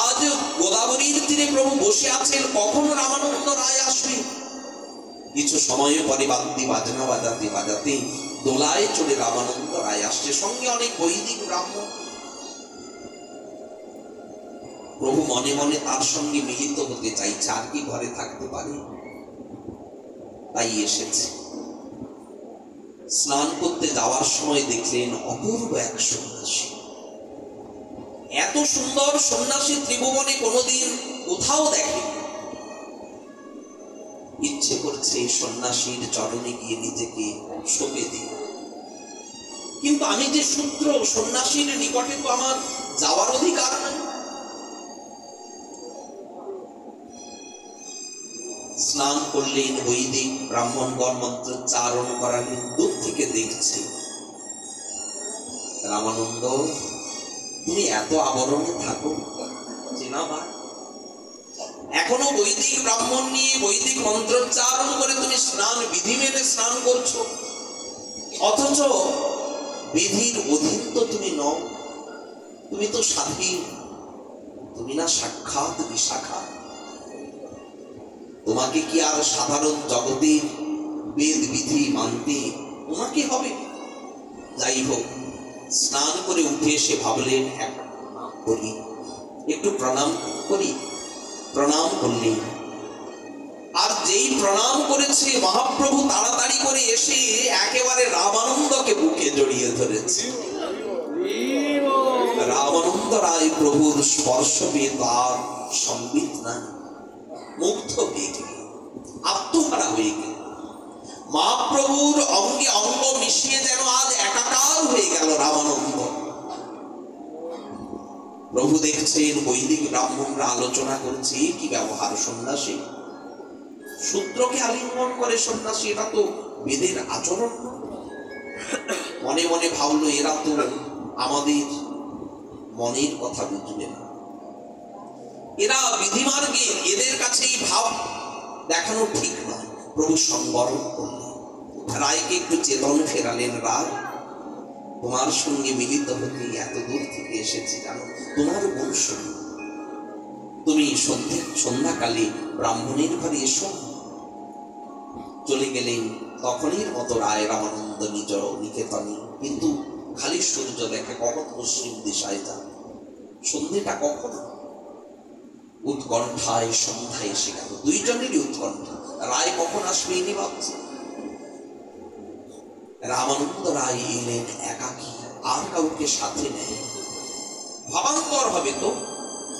আজ গোদাবরীর তীরে প্রভু বসে আছেন, কখন রামানন্দ রায় আসবে? কিছু সময় পরে বাদ্যি বাজনা বাজাতে বাজাতে দোলায় চড়ে রামানন্দ রায় আসছে, সঙ্গে অনেক বৈদিক ব্রাহ্মণ। প্রভু মনে মনে তার সঙ্গে মিলিত হতে চাইছে, আর কি ঘরে থাকতে পারে, তাই এসেছে। স্নান করতে যাওয়ার সময় দেখলেন অপূর্ব এক সন্ন্যাসী। এত সুন্দর সন্ন্যাসী ত্রিভুবনে কোনোদিন কোথাও দেখে। ইচ্ছে করছে সন্ন্যাসীর চরণে গিয়ে নিজেকে সঁপে দিই, কিন্তু আমি যে শূদ্র, সন্ন্যাসীর নিকটে তো আমার যাওয়ার অধিকার নাই। স্নান করলেন, বৈদিক ব্রাহ্মণগণ মন্ত্রোচ্চারণ করালেন। দূর থেকে দেখছে রামানন্দ তুমি এত আবরণে থাকো, চেনা ভাই, এখনো বৈদিক ব্রাহ্মণ নিয়ে বৈদিক মন্ত্রোচ্চারণ করে তুমি স্নান বিধি মেনে স্নান করছো, অথচ বিধির অধীন তো তুমি নও, তুমি তো স্বাধীন, তুমি না সাক্ষাৎ বিশাখা। তোমাকে কি আর সাধারণ জগতের বেদ বিধি মানতে তোমাকে হবে? যাই হোক, স্নান করে উঠে এসে ভাবলেন একটু প্রণাম করি। প্রণাম করলেন, আর যেই প্রণাম করেছে মহাপ্রভু তাড়াতাড়ি করে এসে একেবারে রামানন্দকে বুকে জড়িয়ে ধরেছে। রামানন্দ রায় প্রভুর স্পর্শ পেয়ে তার সম্বিত না, মুগ্ধ হয়ে গেল, আত্মহারা হয়ে গেল। মহাপ্রভুর অঙ্গে অঙ্গ মিশিয়ে যেন আজ একাকার হয়ে গেল রামানন্দ। প্রভু দেখছেন বৈদিক ব্রাহ্মণরা আলোচনা করছে কি ব্যবহার সন্ন্যাসী, শূদ্রকে আলিঙ্গন করে সন্ন্যাসী, এটা তো বেদের আচরণ। মনে মনে ভাবলো এরা তো আমাদের মনের কথা বুঝবে না, এরা বিধিমার্গে, এদের কাছে এই ভাব দেখানো ঠিক নয়। প্রভু সংবরণ করলেন, রায়কে একটু চেতন ফেরালেন। রায়, তোমার সঙ্গে মিলিত হতে এত দূর থেকে এসেছি, জানো তোমার বংশ, তুমি সন্ধ্যাকালে ব্রাহ্মণের ঘরে এসো। চলে গেলেন তখনই মতো রায় রামানন্দ নিজ নিকেতনে। কিন্তু খালি সূর্য দেখে, কখন পশ্চিম দিশায় যান, সন্ধ্যেটা কখন। উৎকণ্ঠায় সন্ধ্যায় এসে গেল, দুইজনেরই উৎকণ্ঠা। রায় কখন আসবে ইনি ভাবছে। রামানন্দ রায় এলেন একাকী, আর কাউকে সাথে নেয়। ভাবান্তর হবে তো,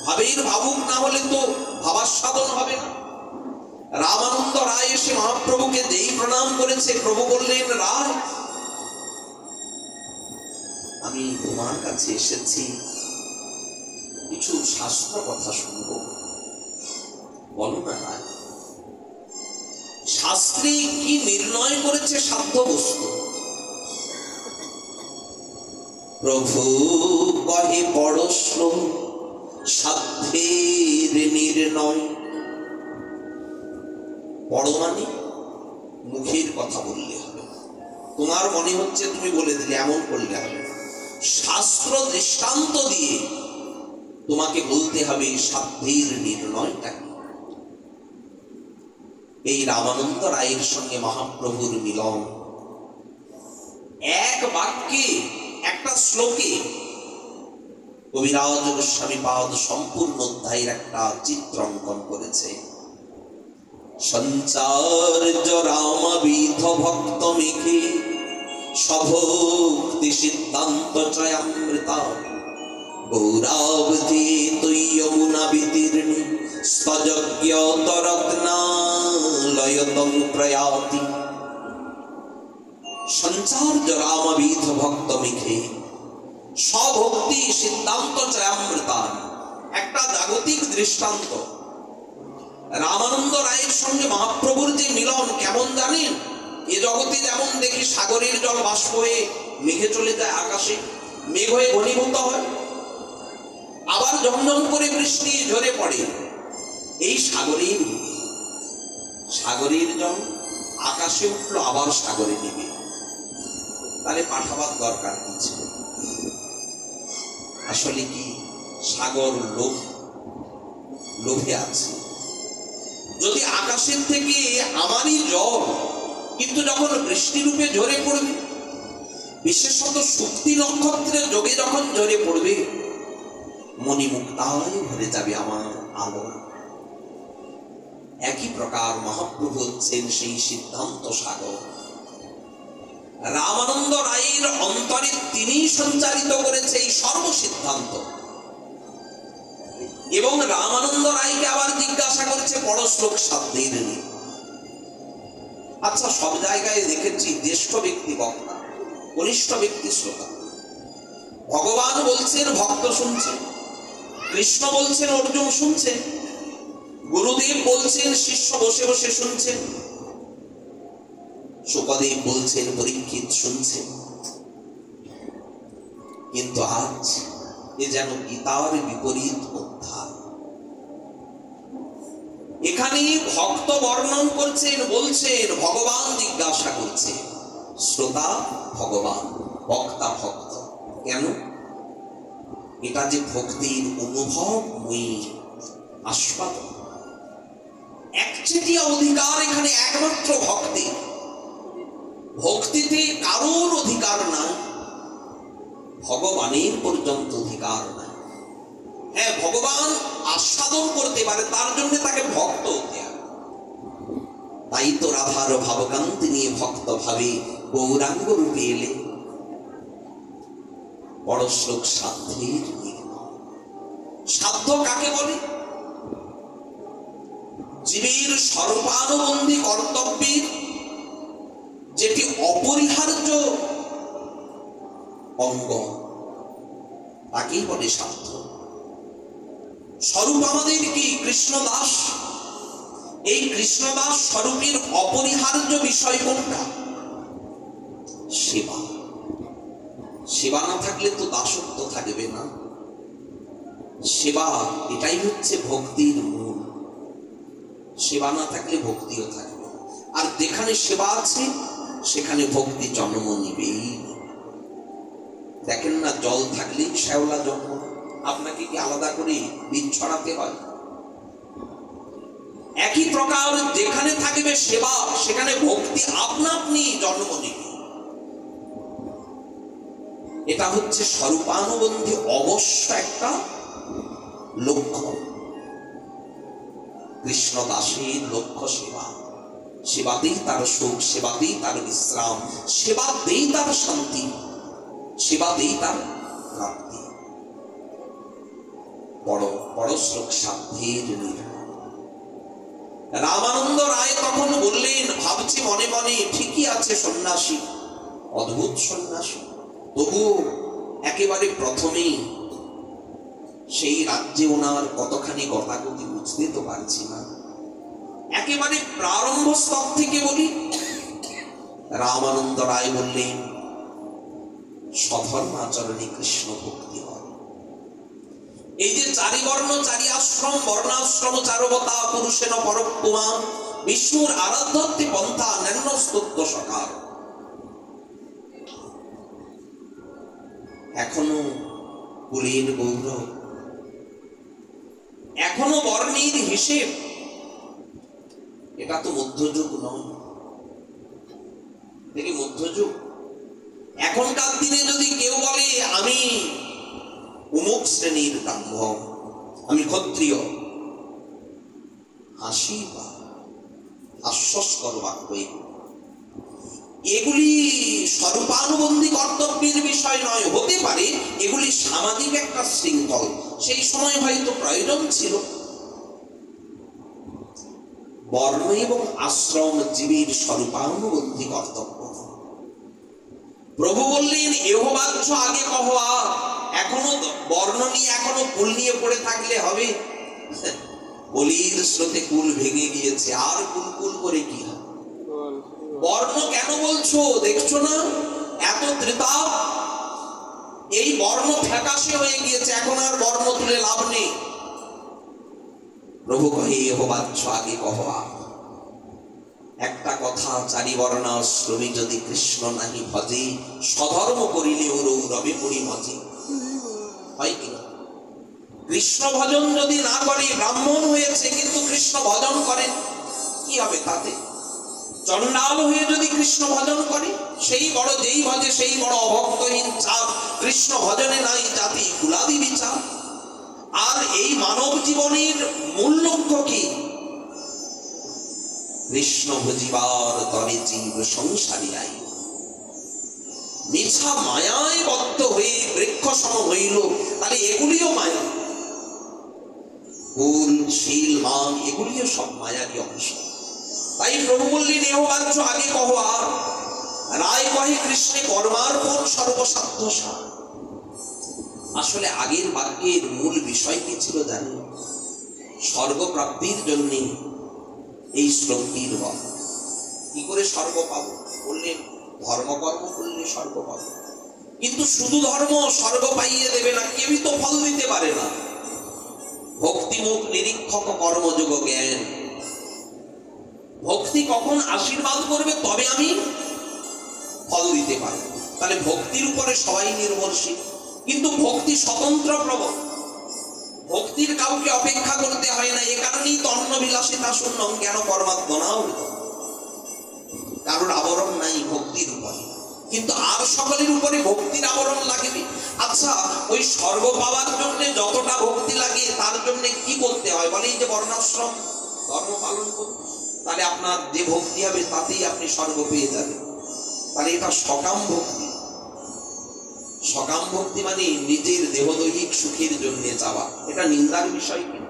ভাবের ভাবুক না হলে তো ভাবাস্বাদন হবে না। রামানন্দ রায় এসে মহাপ্রভুকে যেই প্রণাম করেছে, প্রভু বললেন, রায় আমি তোমার কাছে এসেছি, কিছু শাস্ত্র কথা শুনব। বলো না রায়, শাস্ত্রে কি নির্ণয় করেছে সাধ্য বস্তু? প্রভু কহে পড়স্ল সাধ্যের নির্ণয়। বড় মানে মুখের কথা বললে হবে, তোমার মনে হচ্ছে তুমি বলে দিলে, এমন করলে হবে। শাস্ত্র দৃষ্টান্ত দিয়ে তোমাকে বলতে হবে সাধ্যের নির্ণয়টা কি। এই রামানন্দ রায়ের সঙ্গে মহাপ্রভুর মিলন এক বাক্যে, একটা শ্লোকে কবিরাজ গোস্বামী পাদ সম্পূর্ণ অধ্যায়ের একটা চিত্র অঙ্কন করেছে। সঞ্চার্য রামবিধ ভক্ত মেঘে সভক্তি সিদ্ধান্ত চয়ামৃতা গৌরাবধি তুই যমুনা বিতীর্ণে স্তযজ্ঞ তরত্নালয়তং প্রয়াতি। সঞ্চার্য রামবিধ ভক্ত মেঘে স্বভক্তি সিদ্ধান্ত চয়ামৃতা, একটা জাগতিক দৃষ্টান্ত। রামানন্দ রায়ের সঙ্গে মহাপ্রভুর যে মিলন কেমন জানেন? এ জগতে যেমন দেখি সাগরের জল বাষ্প হয়ে মেঘে চলে যায় আকাশে, মেঘ হয়ে ঘনীভূত হয়, আবার ঝমঝম করে বৃষ্টি ঝরে পড়ে। এই সাগরের জল আকাশে উঠলো, আবার সাগরে নেবে। তাহলে পাঠাবার দরকার কি ছিল? আসলে কি সাগর লোভে আছে। যদি আকাশের থেকে আমারই জল, কিন্তু যখন বৃষ্টি রূপে ঝরে পড়বে, বিশেষত শক্তি নক্ষত্রের যোগে যখন ঝরে পড়বে, মণিমুক্তায় ভরে যাবে আমার আলো। একই প্রকার মহাপ্রভু হচ্ছেন সেই সিদ্ধান্ত সাগর। রামানন্দ রায়ের অন্তরে তিনি সঞ্চারিত করেছে এই সর্বসিদ্ধান্ত। এবং রামানন্দ রায়কে আবার জিজ্ঞাসা করেছে বড় শ্লোক সাধ্যের নিয়ে। আচ্ছা, সব জায়গায় দেখেছি জ্যেষ্ঠ ব্যক্তি বক্তা, কনিষ্ঠ ব্যক্তি শ্রোতা। ভগবান বলছেন, ভক্ত শুনছে। কৃষ্ণ বলছেন, অর্জুন শুনছে। গুরুদেব বলছেন, শিষ্য বসে বসে শুনছেন। শুকদেব বলছেন, পরীক্ষিত শুনছেন। কিন্তু আজ এ যেন গীতার বিপরীত অধ্যায়। এখানে ভক্ত বর্ণন করছেন, বলছেন ভগবান জিজ্ঞাসা করছে, শ্রোতা ভগবান, বক্তা ভক্ত। কেন? এটা যে ভক্তির অনুভবময়ী আস্বাদন, একচেটিয়া অধিকার এখানে একমাত্র ভক্তি। ভক্তিতে কারোর অধিকার নাই, ভগবানের পর্যন্ত অধিকার নাই। হ্যাঁ, ভগবান আস্বাদন করতে পারে, তার জন্য তাকে ভক্ত হতে হবে। তাই তো রাধার ভাবকান্তি নিয়ে ভক্ত ভাবে গৌরাঙ্গ রূপে এলে। বড় শ্লোক সাধ্যের নির্ণয়। সাধ্য কাকে বলে? জীবের সর্বানুবন্ধী কর্তব্যের যেটি অপরিহার্য অঙ্গ, তাকেই বলে সাধ্য। স্বরূপ আমাদের কি? কৃষ্ণদাস। এই কৃষ্ণদাস স্বরূপের অপরিহার্য বিষয় কোনটা? সেবা। সেবা না থাকলে তো দাসত্ব থাকবে না। সেবা, এটাই হচ্ছে ভক্তির মূল। সেবা না থাকলে ভক্তিও থাকবে। আর যেখানে সেবা আছে সেখানে ভক্তি জন্ম নিবেই। দেখেন না, জল থাকলেই শ্যাওলা জন্ম। আপনাকে কি আলাদা করে বীজ ছড়াতে হয়? একই প্রকার যেখানে থাকবে সেবা, সেখানে ভক্তি আপনা আপনি জন্ম নেবে। এটা হচ্ছে স্বরূপানুবন্ধী অবশ্য একটা লক্ষ্য। কৃষ্ণ দাসের লক্ষ্য সেবা, সেবাতেই তার সুখ, সেবাতেই তার বিশ্রাম, সেবাতেই তার শান্তি, সেবাতেই তার প্রাপ্তি। বড় শ্লোক সাধ্যের নির্ভর। রামানন্দ রায় তখন বললেন, ভাবছি মনে মনে, ঠিকই আছে সন্ন্যাসী, অদ্ভুত সন্ন্যাসী, তবু একেবারে প্রথমেই সেই রাজ্যে ওনার কতখানি গতাগতি বুঝতে তো পারছি না। একেবারে প্রারম্ভ স্তর থেকে বলি। রামানন্দ রায় বললেন, স্বধর্মাচরণে কৃষ্ণ ভক্তি হয়। এই যে চারি বর্ণ, চারি আশ্রম, বর্ণাশ্রম চারবতা, পুরুষেন পরোপমান, বিষ্ণুর আরাধ্যত্বে পন্থা, নান্য স্তোত্র সকার। এখনো কুলের গৌরব, এখনো বর্ণের হিসেব। এটা তো মধ্যযুগ নয়, দেখি মধ্যযুগ। এখনকার দিনে যদি কেউ বলে আমি অমুক শ্রেণীর ব্রাহ্মণ, আমি ক্ষত্রিয়, হাসি বা হাস্যস্কর বাক্য। এগুলি স্বরূপানুবন্ধী কর্তব্যের বিষয় নয়। হতে পারে এগুলি সামাজিক একটা শৃঙ্খল, সেই সময় হয়তো প্রয়োজন ছিল। বর্ণ এবং আশ্রম জীবের স্বরূপানুবন্ধী কর্তব্য। প্রভু বললেন, এহবাচ্ছ আগে কহা। এখনো বর্ণ নিয়ে, এখনো কুল নিয়ে পড়ে থাকলে হবে? বলির স্রোতে কুল ভেঙে গিয়েছে, আর কুল কুল করে কি হবে? বর্ণ কেন বলছো? দেখছো না এত ত্রিতাপ, এই বর্ণ ফ্যাকাশে হয়ে গিয়েছে, এখন আর বর্ণ তুলে লাভ নেই। প্রভু কহে, এহবাচ্ছ আগে কহা। একটা কথা, চারি বর্ণাশ্রমী যদি কৃষ্ণ নাহি ভজে, স্বধর্ম করিলে রবে পড়ি মজে। হয় কিনা? কৃষ্ণ ভজন যদি না করে, ব্রাহ্মণ হয়েছে কিন্তু কৃষ্ণ ভজন করেন, কি হবে তাতে? চণ্ডাল হয়ে যদি কৃষ্ণ ভজন করে, সেই বড়, যেই ভজে সেই বড় অভক্তহীন চাপ। কৃষ্ণ ভজনে নাই জাতি কুলাদি বিচার। আর এই মানব জীবনের মূল লক্ষ্য কি? কৃষ্ণ ভজিবার তরে জীব সংসারী আই। মিছা মায়ায় বদ্ধ হয়ে বৃক্ষ সম হইল, তাহলে এগুলিও মায়া। কুল, শীল, মান, এগুলিও সব মায়ারই অংশ। তাই প্রভু বললেন, এহবাচ্ছ আগে কহা। রায় কহে, কৃষ্ণে কর্মার্পণ সর্বসাধ্য সার। আসলে আগের বাক্যের মূল বিষয় কি ছিল জানেন? স্বর্গপ্রাপ্তির জন্য এই শ্লোকটির বল। কি করে স্বর্গ পাবো? বললেন, ধর্মকর্ম করলে স্বর্গ পাবো। কিন্তু শুধু ধর্ম স্বর্গ পাইয়ে দেবে না, কেউই তো ফল দিতে পারে না। ভক্তিমুখ নিরীক্ষক কর্মযোগ জ্ঞান। ভক্তি কখন আশীর্বাদ করবে তবে আমি ফল দিতে পারি। তাহলে ভক্তির উপরে সবাই নির্ভরশীল, কিন্তু ভক্তি স্বতন্ত্র প্রবল। ভক্তির কাউকে অপেক্ষা করতে হয় না। এ কারণেই তো অন্নবিলাসিতা শূন্যং জ্ঞান কর্মাত্মনাও, কারোর আবরণ নাই ভক্তির উপরে, কিন্তু আর সকলের উপরে ভক্তির আবরণ লাগবে। আচ্ছা, ওই স্বর্গ পাওয়ার জন্য যতটা ভক্তি লাগে তার জন্য কি করতে হয়? বলে, এই যে বর্ণাশ্রম ধর্ম পালন করুন, তাহলে আপনার যে ভক্তি হবে তাতেই আপনি স্বর্গ পেয়ে যাবেন। তাহলে এটা সকাম ভক্তি। সকাম ভক্তি মানে নিজের দেহদৈহিক সুখের জন্য চাওয়া। এটা নিন্দার বিষয় কিনা?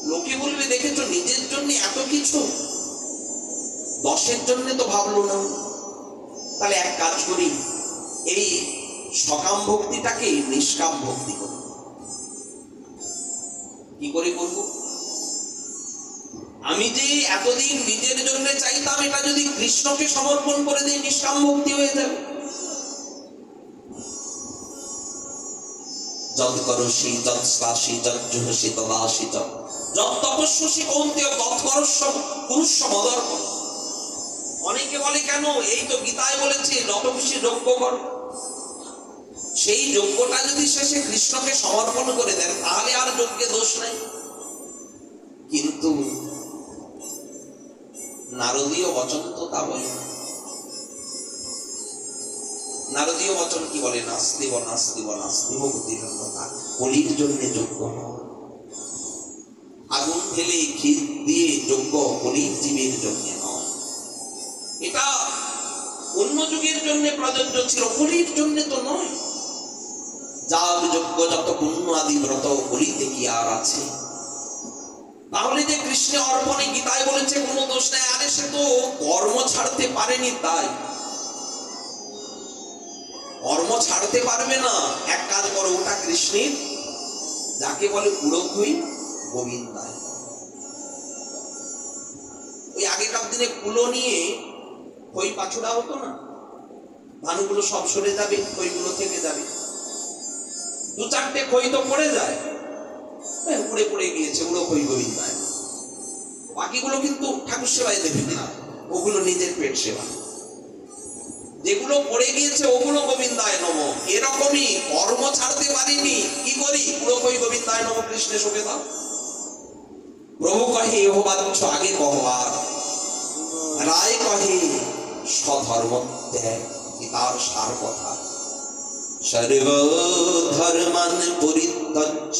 লোকে বলবে, দেখেছো নিজের জন্য এত কিছু, দশের জন্য তো ভাবলো না। তাহলে এক কাজ করি, এই সকাম ভক্তিটাকে নিষ্কাম ভক্তি করি। কি করে করব? আমি যে এতদিন নিজের জন্য চাইতাম, এটা যদি কৃষ্ণকে সমর্পণ করে দিই, নিষ্কাম ভক্তি হয়ে যাবে। যদ করসি যদ শ্বাসি যদ জুহসি তদাসি যদ তপস্যসি কৌন্তেয় তৎ করস্য পুরুষ মদর্পণ। অনেকে বলে, কেন? এই তো গীতায় বলেছে যত খুশি যজ্ঞ কর। সেই যজ্ঞটা যদি শেষে কৃষ্ণকে সমর্পণ করে দেন, তাহলে আর যজ্ঞে দোষ নাই। কিন্তু নারদীয় বচন তো তা বলে না। নারদীয় বচন কি বলে? নাস্তিব নাস্তিব নাস্তিব গতিরন্নতা, কলির জন্য যোগ্য নয়। আগুন ঢেলে ক্ষীর দিয়ে যোগ্য, কলির জীবের জন্য নয়। এটা অন্য যুগের জন্য প্রযোজ্য ছিল, কলির জন্য তো নয়। যাগ যজ্ঞ যত পুণ্য আদি ব্রত কলিতে কি আর আছে? তাহলে যে কৃষ্ণ অর্পণে গীতায় বলেছে কোনো দোষ নেই, আরে সে তো কর্ম ছাড়তে পারেনি, তাই কর্ম ছাড়তে পারবে না। এক কাজ করো, ওটা কৃষ্ণের, যাকে বলে উড়োখই গোবিন্দায়। ওই আগেকার দিনে কুলো নিয়ে খই পাছুড়া হতো না, ধানগুলো সব সরে যাবে, খইগুলো থেকে যাবে, দু চারটে খই তো পড়ে যায়, উড়ে পড়ে গিয়েছে, উড়োখই গোবিন্দায়। বাকিগুলো কিন্তু ঠাকুর সেবায় দেবে না, ওগুলো নিজের পেট সেবা। যেগুলো পড়ে গিয়েছে ওগুলো গোবিন্দায় নম। এরকমই কর্ম ছাড়তে পারিনি, কি করি? উড়োখই গোবিন্দায় নম কৃষ্ণে শোকে দাও। প্রভু কহে এহ বাচ্চ আগে কহবার, রায় কহে স্বধর্ম ত্যাগ, তার সার কথা। সর্ব ধর্মান পরিত্যজ্য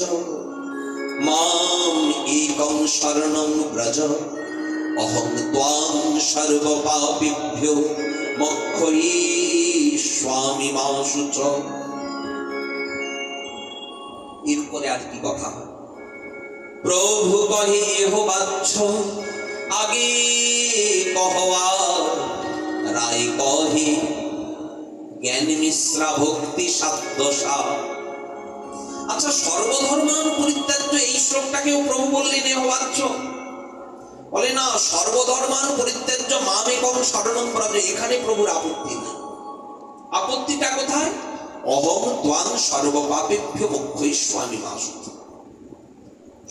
মাম একং শরণং ব্রজ, অহং ত্বাং সর্ব পাপেভ্যো মোক্ষয়িষ্যামি মা শুচ। এরপরে আর কি কথা? প্রভু কহে এহ বাচ্চ আগে কহবার, রায় কহে জ্ঞান মিশ্রা ভক্তি সাধ্যসা। আচ্ছা, সর্বধর্মান পরিত্যাজ্য এই শ্লোকটাকেও প্রভু বললেন এহ বাচ্চ? বলে না, সর্বধর্মান পরিত্যাজ্য মামেকং শরণং ব্রজ, এখানে প্রভুর আপত্তি নেই। আপত্তিটা কোথায়? অহং ত্বাং সর্বপাপেভ্যো মোক্ষয়িষ্যামি মা শুচ।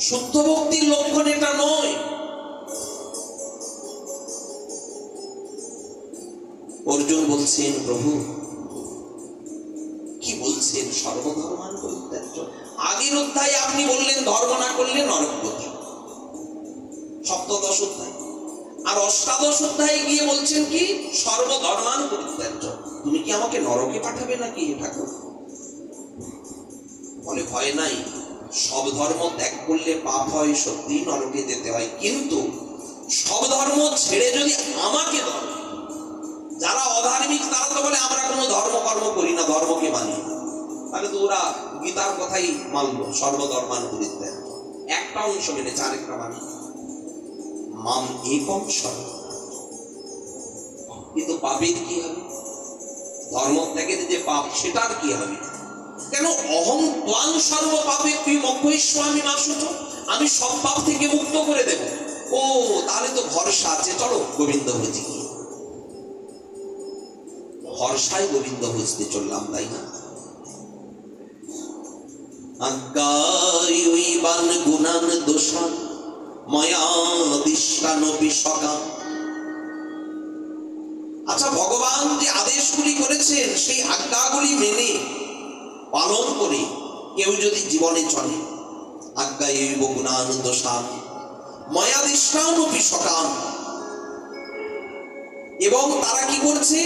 শুদ্ধ ভক্তির লক্ষণ এটা নয়। অর্জুন বলছেন, প্রভু কি বলছেন? সর্বধর্মান পরিত্যাজ্য। আগের অধ্যায়ে আপনি বললেন ধর্ম না করলে নরকগতি, সপ্তদশ অধ্যায়। আর অষ্টাদশ অধ্যায়ে গিয়ে বলছেন কি? সর্বধর্মান পরিত্যাজ্য। তুমি কি আমাকে নরকে পাঠাবে নাকি ঠাকুর? বলে ভয় নাই, সব ধর্ম ত্যাগ করলে পাপ হয়, সত্যি নরকে যেতে হয়, কিন্তু সব ধর্ম ছেড়ে যদি আমাকে ধর্ম, যারা অধার্মিক তারা তো বলে আমরা কোনো ধর্ম কর্ম করি না, ধর্মকে মানি না, তাহলে তো ওরা গীতার কথাই মানলো, সর্বধর্মান পরিত্যাজ্য। একটা অংশ মেনেছে, আরেকটা মানি মাম একং শরণং। কিন্তু পাপের কি হবে? ধর্ম ত্যাগের যে পাপ, সেটার কি হবে? কেন? অহং ত্বাং সর্ব পাপেভ্যো মোক্ষয়িষ্যামি মা শুচ, আমি সব পাপ থেকে মুক্ত করে দেব। ও, তাহলে তো ভরসা আছে, চলো গোবিন্দ ভজি। ভরসায় গোবিন্দ ভজতে চললাম, তাই না? আজ্ঞায়ৈবান গুণান দোষান ময়া দিষ্টানপি সকাম। আচ্ছা, ভগবান যে আদেশগুলি করেছেন সেই আজ্ঞাগুলি মেনে পালন করে কেউ যদি জীবনে চলে, আজ্ঞায়ৈব গুণান দোষান ময়া দিষ্টানপি সকাম, এবং তারা কি করছে?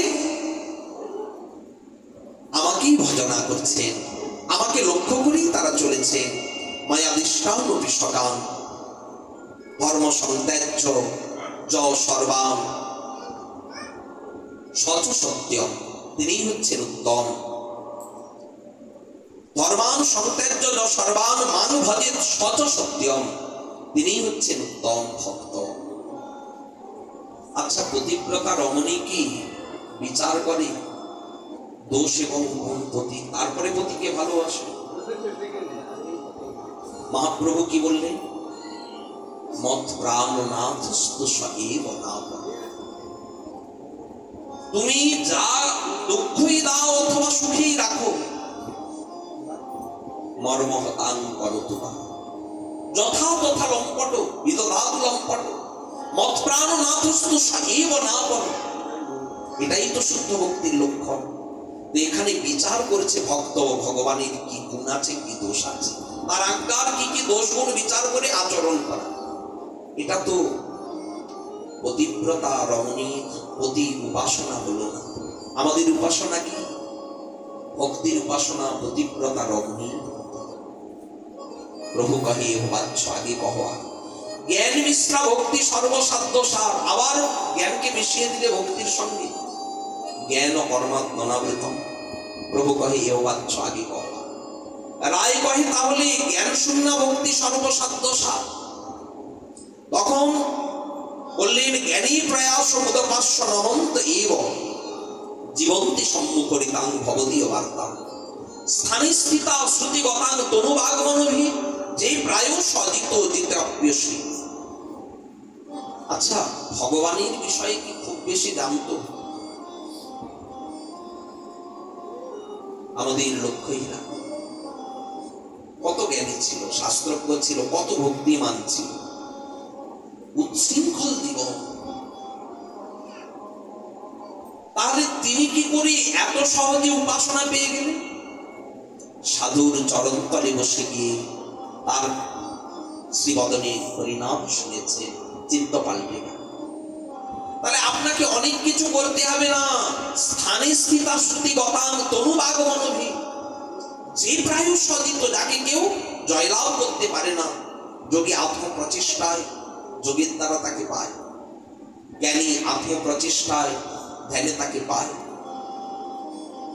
আমাকেই ভজনা করছেন, আমাকে লক্ষ্য করেই তারা চলেছে। মায়া দিষ্টানপি সকাম ধর্ম সন্ত্যাজ্য য সর্বাম সচ সত্যম, তিনিই হচ্ছেন উত্তম। ধর্মান সন্ত্যাজ্য য সর্বান মান ভজেত সচ সত্যম, তিনিই হচ্ছেন উত্তম ভক্ত। আচ্ছা, পতিব্রতা রমণী কি বিচার করে দোষ এবং গুণ পতি, তারপরে পতিকে ভালোবাসে? মহাপ্রভু কি বললেন? মত প্রাণনাথ এব নাথ। তুমি যা দুঃখই দাও অথবা সুখেই রাখো, মর্মহতাং করতুবা যথা তথা লম্পট বিদধাতু লম্পট মত প্রাণনাথ এব নাথ। এটাই তো শুদ্ধ ভক্তির লক্ষণ। এখানে বিচার করেছে ভক্ত ভগবানের কি গুণ আছে, কি দোষ আছে, তার আজ্ঞার কি কি দোষ গুণ বিচার করে আচরণ করা। এটা তো পতিব্রতা রমণী পতি উপাসনা হলো না। আমাদের উপাসনা কি? ভক্তির উপাসনা পতিব্রতা রমণী। প্রভু কহে বাচ্চ আগে কহা জ্ঞান মিশ্রা ভক্তি সর্বসাধ্য সার। আবার জ্ঞানকে মিশিয়ে দিলে ভক্তির সঙ্গে জ্ঞান ও কর্মাত্মনাবৃতম। প্রভু কহে এ বাচ্চ আগে কহা। রায় কহে তাহলে জ্ঞান শূন্য ভক্তি সর্বসাধ্য সার। তখন বললেন জ্ঞানী প্রয়াস মুদপাস্য রমন্ত এব জীবন্তি সম্মুখরিতাং ভবদীয় বার্তাং স্থানে স্থিতা শ্রুতিগতাং তনুবাগমনভি যেই প্রায় সজিত জিতে অপ্রিয়সী। আচ্ছা, ভগবানের বিষয়ে কি খুব বেশি জানত? আমাদের লক্ষ্যহীরা কত জ্ঞানী ছিল, শাস্ত্রজ্ঞ ছিল, কত ভক্তিমান ছিল, উচ্ছৃঙ্খল জীবন। তাহলে তিনি কি করে এত সহজে উপাসনা পেয়ে গেলেন? সাধুর চরণ তলে বসে গিয়ে তার শ্রীবদনে হরিনাম শুনেছে, চিত্ত পাল্টে গেল। তাহলে আপনাকে অনেক কিছু করতে হবে না। স্থানে স্থিতা শ্রুতি গতাং তনুবাগমনভি যে প্রায় সজিত, যাকে কেউ জয়লাভ করতে পারে না, যোগী আত্মপ্রচেষ্টায় যোগের দ্বারা তাকে পায়, জ্ঞানী আত্মপ্রচেষ্টায় ধ্যানে তাকে পায়।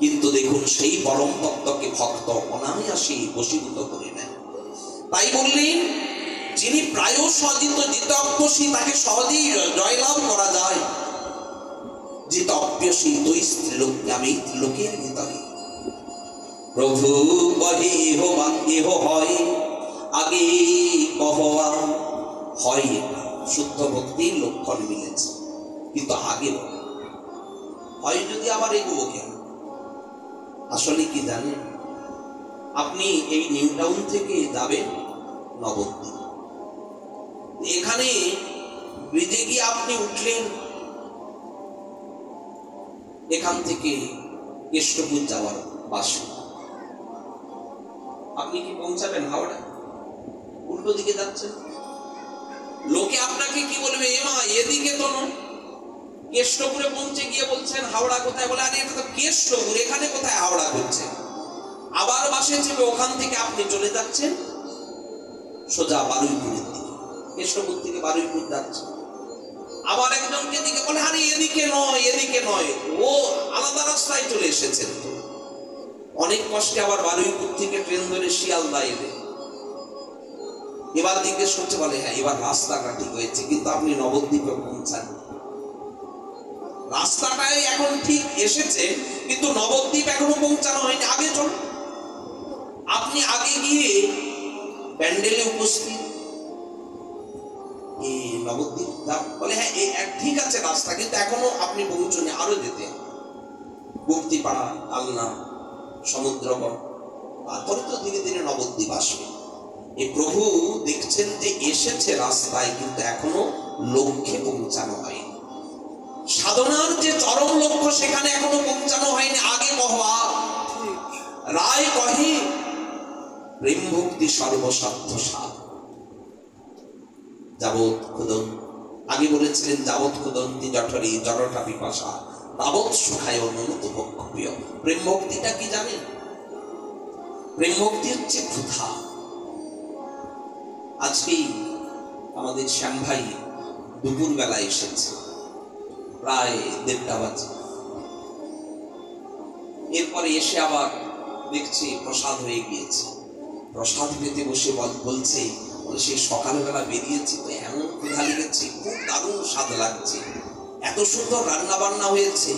কিন্তু দেখুন সেই পরম তত্ত্বকে ভক্ত অনায়াসে বশীভূত করে নেয়। তাই বললেন যিনি প্রায় সজিত জিতপ্যসী তাকে সহজেই জয়লাভ করা যায়। জিতপ্যসী দুই স্ত্রীলোক আমি ত্রিলোকের ভিতরে। প্রভু কহে এহ হয় আগে কহা হয়। শুদ্ধ ভক্তির লক্ষণ মিলেছে, কিন্তু আগে হয় যদি আবার এগুলো কেন? আসলে কি জানেন, আপনি এই নিউ টাউন থেকে যাবেন নবদ্বীপ, এখানে ব্রিজে গিয়ে আপনি উঠলেন, এখান থেকে কেষ্টপুর যাওয়ার বাসে আপনি কি পৌঁছাবেন হাওড়া? উল্টো দিকে যাচ্ছেন। লোকে আপনাকে কি বলবে, এমা এদিকে তো নয়। কেষ্টপুরে পৌঁছে গিয়ে বলছেন হাওড়া কোথায়? বলে আরে এটা তো কেষ্টপুর, এখানে কোথায় হাওড়া করছে? আবার বাসে চেপে ওখান থেকে আপনি চলে যাচ্ছেন সোজা বারুইপুরের দিকে। কেষ্টপুর থেকে বারুইপুর যাচ্ছে। আবার একজনকে দিকে বলে আরে এদিকে নয়, এদিকে নয়, ও আলাদা রাস্তায় চলে এসেছেন। অনেক কষ্টে আবার বারুইপুর থেকে ট্রেন ধরে শিয়ালদা এলে এবার জিজ্ঞেস করছে, বলে হ্যাঁ এবার রাস্তাটা ঠিক হয়েছে, কিন্তু আপনি নবদ্বীপে পৌঁছান। রাস্তাটাই এখন ঠিক এসেছে, কিন্তু নবদ্বীপ এখনো পৌঁছানো হয়নি। আগে চল। আপনি আগে গিয়ে প্যান্ডেলে উপস্থিত, নবদ্বীপ বলে হ্যাঁ ঠিক আছে রাস্তা, কিন্তু এখনো আপনি পৌঁছনে, আরো যেতে। গুপ্তিপাড়া, আলনা, সমুদ্রবন, তারপরে তো ধীরে ধীরে নবদ্বীপ আসবে। এই প্রভু দেখছেন যে এসেছে রাস্তায়, কিন্তু এখনো লক্ষ্যে পৌঁছানো হয়নি। সাধনার যে চরম লক্ষ্য সেখানে এখনো পৌঁছানো হয়নি। আগে কহা রায় কহে প্রেম ভক্তি সর্বসাধ্য সাধ। যাবৎ ক্ষুদন, আগে বলেছিলেন যাবৎ ক্ষুদন্তি জঠরে জড়টা পিপাসা তাবৎ সুখায় অনুনত ভক্ষ্য। প্রেম ভক্তিটা কি জানেন? প্রেম ভক্তি হচ্ছে ক্ষুধা। আজকে আমাদের শ্যাম ভাই দুপুর বেলায় এসেছে, প্রায় 1:30 বাজে। এরপরে এসে আবার দেখছি প্রসাদ হয়ে গিয়েছে। প্রসাদ পেতে বসে বলছে সেই সকালবেলা বেরিয়েছি তো এমন ক্ষুধা লেগেছে, খুব দারুণ স্বাদ লাগছে, এত সুন্দর রান্না বান্না হয়েছে,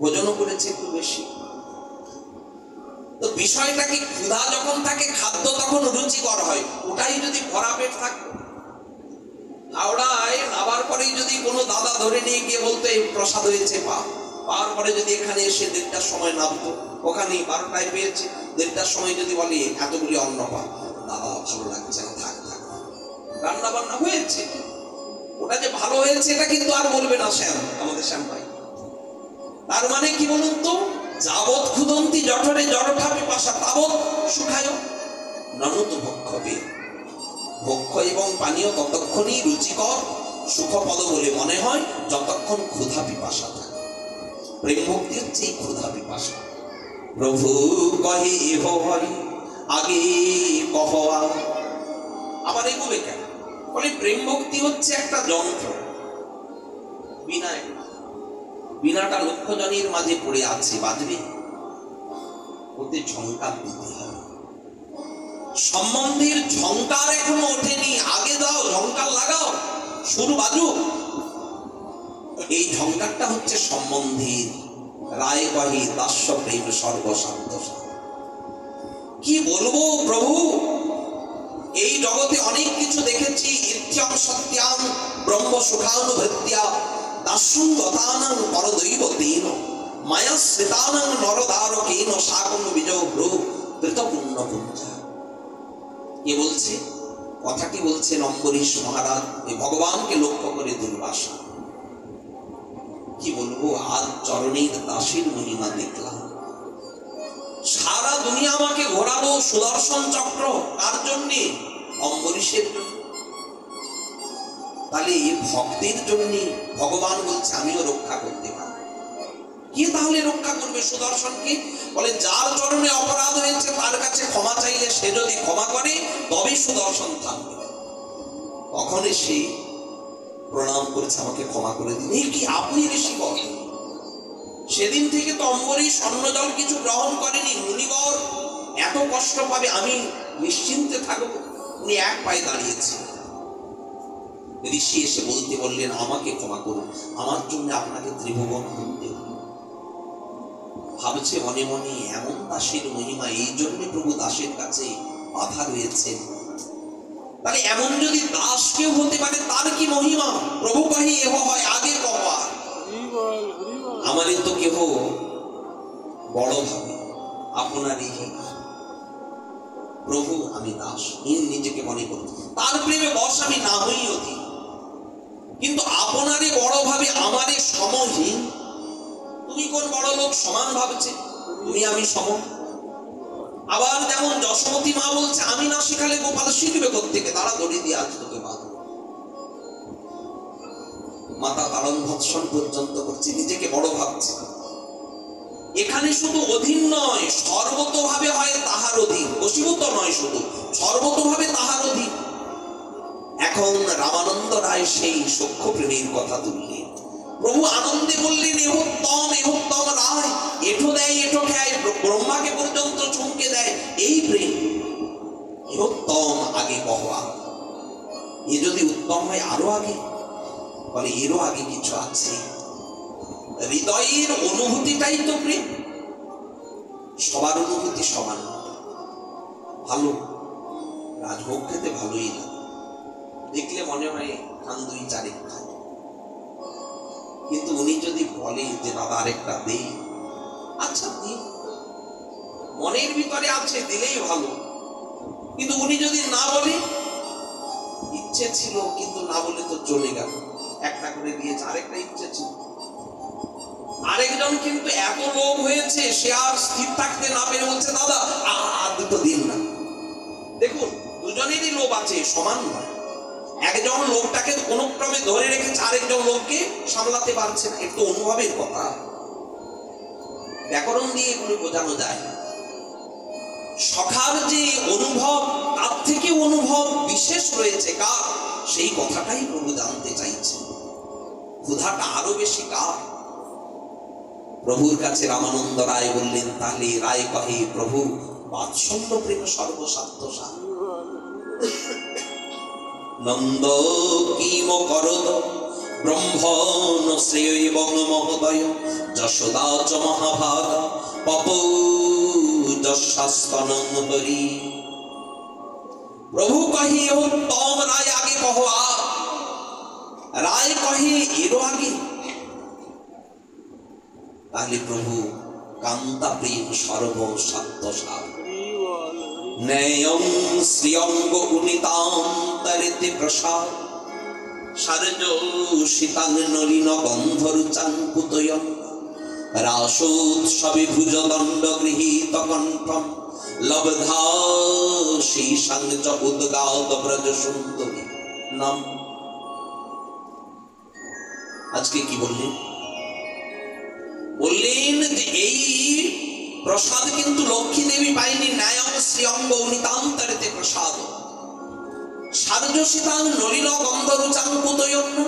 ভোজনও করেছে একটু বেশি। তো বিষয়টা কি, ক্ষুধা যখন থাকে খাদ্য তখন রুচিকর হয়। ওটাই যদি ভরা পেট থাকতো, হাওড়ায় নামার পরেই যদি কোনো দাদা ধরে নিয়ে গিয়ে বলতো এই প্রসাদ হয়েছে পাওয়ার পরে যদি এখানে এসে 1:30টার সময় নামতো, ওখানে 12টায় পেয়েছে, 1:30টার সময় যদি বলে এতগুলি অন্ন পা, দাদা ভালো লাগছে না, থাক থাক, রান্না বান্না হয়েছে, ওটা যে ভালো হয়েছে এটা কিন্তু আর বলবে না শ্যাম, আমাদের শ্যাম ভাই। তার মানে কি বলুন তো, যাবৎ ক্ষুদন্তি জঠরে জড়ঠা পিপাসা তাবৎ সুখায় ননত ভক্ষবে। ভক্ষ এবং পানীয় ততক্ষণই রুচিকর সুখপদ বলে মনে হয় যতক্ষণ ক্ষুধা পিপাসা থাকে। প্রেম ভক্তি হচ্ছে এই ক্ষুধা পিপাসা। প্রভু কহে এহ হরি আগে কহ। আবার এগোবে কেন? বলে প্রেম ভক্তি হচ্ছে একটা যন্ত্র, বিনা, বিনাটা লক্ষ জনের মাঝে পড়ে আছে, বাজবে, ওতে ঝংকার দিতে হবে। সম্বন্ধের ঝংকার এখনো ওঠেনি, আগে দাও, ঝংকার লাগাও, সুর বাজুক। এই ঝংকারটা হচ্ছে সম্বন্ধের। রায় কহে দাস্য প্রেম সর্বশান্ত। কি বলবো প্রভু, এই জগতে অনেক কিছু দেখেছি। ইত্যং সত্যাং ব্রহ্ম সুখানুভৃত্য়া দাস্যং গতানাং পরদৈবতেন মায়াশ্রিতানাং নরদারকেন সাকং বিজয়ভ্রু কৃতপুণ্যপুঞ্জা। কে বলছে? কথাটি বলছেন অম্বরীশ মহারাজ এই ভগবানকে লক্ষ্য করে দুর্বাসা। কি বলবো, আজ চরণের দাসের মহিমা দেখলাম। সারা দুনিয়া আমাকে ঘোরালো সুদর্শন চক্র, কার জন্য? অম্বরীশের জন্য। তাহলে ভক্তের জন্য ভগবান বলছে আমিও রক্ষা করতে পারি। কে তাহলে রক্ষা করবে সুদর্শনকে? বলে যার চরণে অপরাধ হয়েছে তার কাছে ক্ষমা চাইলে সে যদি ক্ষমা করে তবে সুদর্শন থাকবে। তখন সে প্রণাম করেছে, আমাকে ক্ষমা করে দিন। এই কি আপনি ঋষি বলেন? সেদিন থেকে তো অম্বরীশ অন্ন জল কিছু গ্রহণ করেনি। মুনিবর এত কষ্ট পাবে, আমি নিশ্চিন্তে থাকবো। উনি এক পায়ে দাঁড়িয়েছে। ঋষি এসে বলতে বললেন আমাকে ক্ষমা করুন, আমার জন্য আপনাকে ত্রিভুবন ঘুরতে হবে। ভাবছে মনে মনে এমন দাসের মহিমা, এই জন্য প্রভু দাসের কাছে বাধা রয়েছে। তাহলে এমন যদি দাস কেউ হতে পারে তার কি মহিমা? প্রভু কহি এহ হয় আগে কহা। আমারই তো কেহ বড় ভাবে আপনারই প্রভু, আমি দাস, নিজেকে মনে করি, তার প্রেমে বশ আমি না হই অতি, কিন্তু আপনারই বড় ভাবে আমারে সমহীন। তুমি কোন বড় লোক সমান ভাবছে? তুমি আমি সম। আবার যেমন যশোমতী মা বলছে আমি না শিখালে গোপাল শিখবে কোত্থেকে, তারা দড়ি দিয়ে আজ তোকে বাঁধ। মাতা তারণ ভৎসন পর্যন্ত করছে, নিজেকে বড় ভাবছে। এখানে শুধু অধীন নয়, সর্বতভাবে হয় তাহার অধীন। বশীভূত নয়, শুধু সর্বতভাবে তাহার অধীন। এখন রামানন্দ রায় সেই সখ্য প্রেমের কথা তুললেন। প্রভু আনন্দে বললেন এহোত্তম রায়, এঠো দেয় এঠো খায়, ব্রহ্মাকে পর্যন্ত চমকে দেয়। এই প্রেম এহোত্তম আগে কহা। এ যদি উত্তম হয় আরো আগে, বলে এরও আগে কিছু আছে। হৃদয়ের অনুভূতিটাই তো প্রেম। সবার অনুভূতি সমান। ভালো রাজভোগ খেতে ভালোই লাগে, দেখলে মনে হয় খান দুই চারেক খায়। কিন্তু উনি যদি বলে যে দাদা আরেকটা দেই, আচ্ছা দিন, মনের ভিতরে আছে দিলেই ভালো। কিন্তু উনি যদি না বলে, ইচ্ছে ছিল কিন্তু না বলে তো চলে গেল, একটা করে দিয়েছে, আরেকটা ইচ্ছে ছিল। আরেকজন কিন্তু এত লোভ হয়েছে সে আর স্থির থাকতে না পেরে বলছে দাদা আর দুটো দিন না। দেখুন দুজনেরই লোভ আছে, সমান নয়। একজন লোকটাকে কোন ক্রমে ধরে রেখেছে, আরেকজন লোককে সামলাতে পারছে না। একটু অনুভবের কথা, ব্যাকরণ দিয়ে এগুলো বোঝানো যায়। সখার যে অনুভব, তার থেকে অনুভব বিশেষ রয়েছে কার, সেই কথাটাই প্রভু জানতে চাইছে। ক্ষুধাটা আরো বেশি কার? প্রভুর কাছে রামানন্দ রায় বললেন তাহলে রায় কহে প্রভু বাৎসল্য প্রেম সর্বসাধ্য। নন্দ কিম করদ ব্রহ্মণ শ্রেয় এবং মহোদয় যশোদা চ মহাভাগ পপৌ যশাস্তনং হরি। প্রভু কহি উত্তম রায় আগে কহা। রায় কহে এরও আগে। তাহলে প্রভু কান্তা প্রেম সর্বসাধ্য। ন্যায়ং শ্রিয়ঙ্গ উনিতান্তরিতে প্রসাদ সারজ শীতাং নলিন গন্ধরুচাং কুতয়ং রাসোৎসবে ভুজদণ্ড গৃহীত কণ্ঠম লব্ধা শীর্ষাং চ উদ্গাত ব্রজ সুন্দরী নাম। আজকে কি বললেন? বললেন যে এই প্রসাদ কিন্তু লক্ষ্মী দেবী পাইনি। ন্যায়ং শ্রীঅঙ্গ নিতান্তরেতে প্রসাদ সারজসিতাং নলিন গন্ধরুচাং পুতয়ন্ন।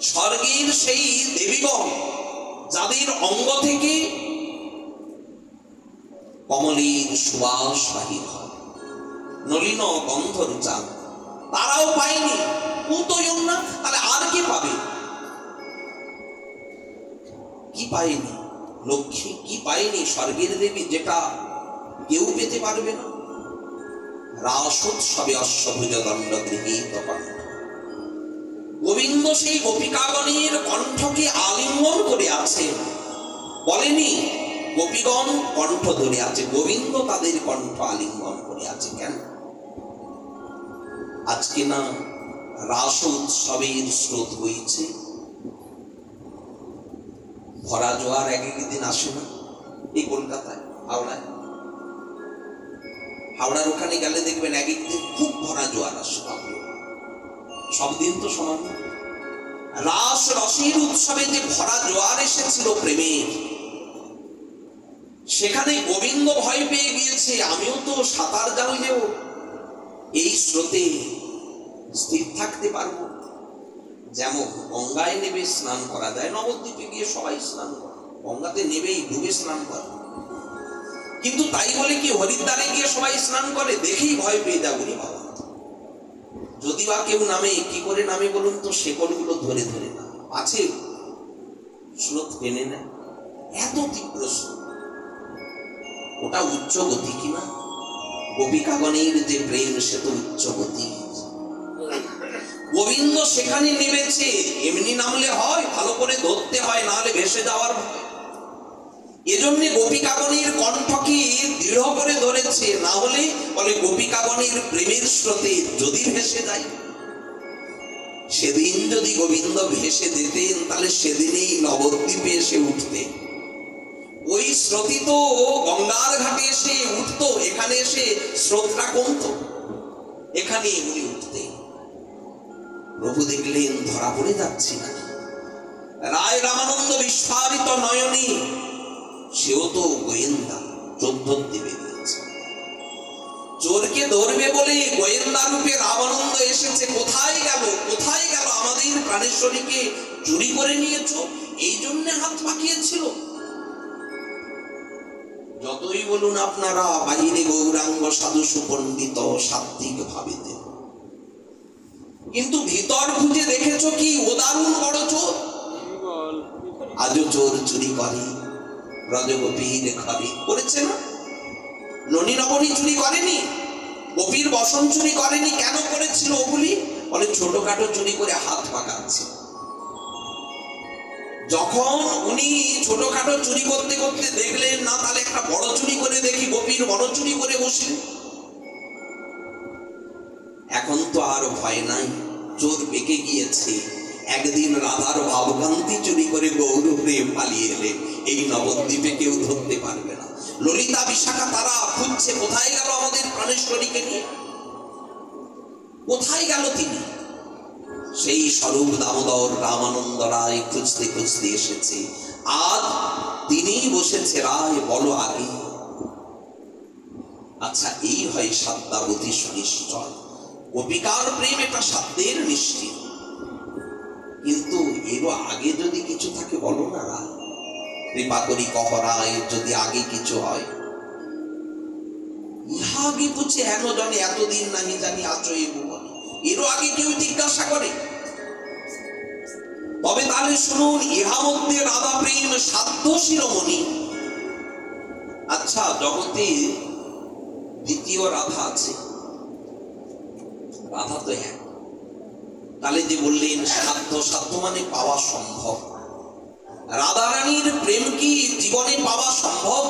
স্বর্গের সেই দেবীগণ যাদের অঙ্গ থেকে কমলের সুবাস বাহির হয়, নলিন গন্ধরুচাং, তারাও পায়নি। পুতয়ন্ন, তাহলে আর কে পাবে? কি পায়নি? লক্ষ্মী কি পায়নি স্বর্গের দেবী, যেটা কেউ পেতে পারবে না? রাসোৎসবে অশ্বভুজ দণ্ড গৃহীত কণ্ঠ। গোবিন্দ সেই গোপিকাগণের কণ্ঠকে আলিঙ্গন করে আছে। বলেনি গোপীগণ কণ্ঠ ধরে আছে, গোবিন্দ তাদের কণ্ঠ আলিঙ্গন করে আছে। কেন? আজকে না রাস উৎসবের স্রোত বইছে, ভরা জোয়ার এক একদিন আসে না? এই কলকাতায়, হাওড়ায়, হাওড়ার ওখানে গেলে দেখবেন এক একদিন খুব ভরা জোয়ার আসে। সব দিন তো সমান। রাস রসের উৎসবে যে ভরা জোয়ার এসেছিল প্রেমের, সেখানে গোবিন্দ ভয় পেয়ে গিয়েছে, আমিও তো সাঁতার জানলেও এই স্রোতে স্থির থাকতে পারবো। যেমন গঙ্গায় নেবে স্নান করা যায়, নবদ্বীপে গিয়ে সবাই স্নান করে, গঙ্গাতে নেবেই ডুবে স্নান করে। কিন্তু তাই বলে কি হরিদ্বারে গিয়ে সবাই স্নান করে? দেখেই ভয় পেয়ে যাবো রে বাবা। যদি বা কেউ নামে, কি করে নামে বলুন তো? শেকলগুলো ধরে ধরে না, আছে স্রোত টেনে নেয়, এত তীব্র স্রোত। ওটা উচ্চ গতি কিনা? গোপিকাগণের যে প্রেম, সে তো উচ্চ গতি। গোবিন্দ সেখানে নেমেছে, এমনি নামলে হয়? ভালো করে ধরতে হয়, না হলে ভেসে যাওয়ার ভয়। এজন্য গোপিকাগণের কণ্ঠকে দৃঢ় করে ধরেছে, না হলে বলে গোপিকাগণের প্রেমের স্রোতে যদি ভেসে যায়। সেদিন যদি গোবিন্দ ভেসে যেতেন, তাহলে সেদিনেই নবদ্বীপে এসে উঠতে। ওই স্রোতই তো গঙ্গার ঘাটে এসে উঠতো, এখানে এসে স্রোতটা কমতো, এখানে উনি উঠতে। প্রভু দেখলেন ধরা পড়ে যাচ্ছি না। রায় রামানন্দ বিস্ফারিত নয়নী, সেও তো গোয়েন্দা, চোখ ধরতে বেরিয়েছে। চোরকে ধরবে বলে গোয়েন্দা রূপে রামানন্দ এসেছে। কোথায় গেল, কোথায় গেল আমাদের প্রাণেশ্বরীকে চুরি করে নিয়েছ? এই জন্য হাত পাকিয়েছিল। যতই বলুন আপনারা বাহিরে গৌরাঙ্গ সাধু সুপণ্ডিত সাত্বিক ভাবেতে, কিন্তু ভিতর খুঁজে দেখেছ কি উদারুণ বড় চোর। আজও চোর চুরি করে, ব্রজগোপীর ঘরে করেছে না? ননী নবনী চুরি করেনি, গোপীর বসন চুরি করেনি। কেন করেছিল ওগুলি? বলে ছোটখাটো চুরি করে হাত পাকাচ্ছে। যখন উনি ছোটখাটো চুরি করতে করতে দেখলেন না, তাহলে একটা বড় চুরি করে দেখি, গোপীর বড় চুরি করে বসলেন। এখন তো আর ভয় নাই, চোর পেকে গিয়েছে। একদিন রাধার ভাবকান্তি চুরি করে গৌরবে পালিয়ে এলেন, এই নবদ্বীপে কেউ ধরতে পারবে না। ললিতা বিশাখা তারা খুঁজছে, কোথায় গেল আমাদের প্রাণেশ্বরীকে নিয়ে, কোথায় গেল তিনি? সেই স্বরূপ দামোদর রামানন্দ রায় খুঁজতে খুঁজতে এসেছে। আজ তিনি বসেছে রায়, বলো আগে। আচ্ছা, এই হয় সাদ্যাবতী সুনিশ্চয়। গোপিকার প্রেম এটা সাধ্যের নিশ্চিত, কিন্তু এরও আগে যদি কিছু থাকে বলো না রায়, কৃপা করি কহরায় যদি আগে কিছু হয়। ইহা আগে বুঝছে হেন জনে এতদিন নাহি জানি আছো এ ভুবনে, এরও আগে কেউ জিজ্ঞাসা করে? তবে তাহলে শুনুন, ইহা মধ্যে রাধা প্রেম সাধ্য শিরোমণি। আচ্ছা, জগতে দ্বিতীয় রাধা আছে, রাধা তো এক। তাহলে যে বললেন সাধ্য, সাধ্য মানে পাওয়া সম্ভব। রাধা রানীর প্রেম কি জীবনে পাওয়া সম্ভব?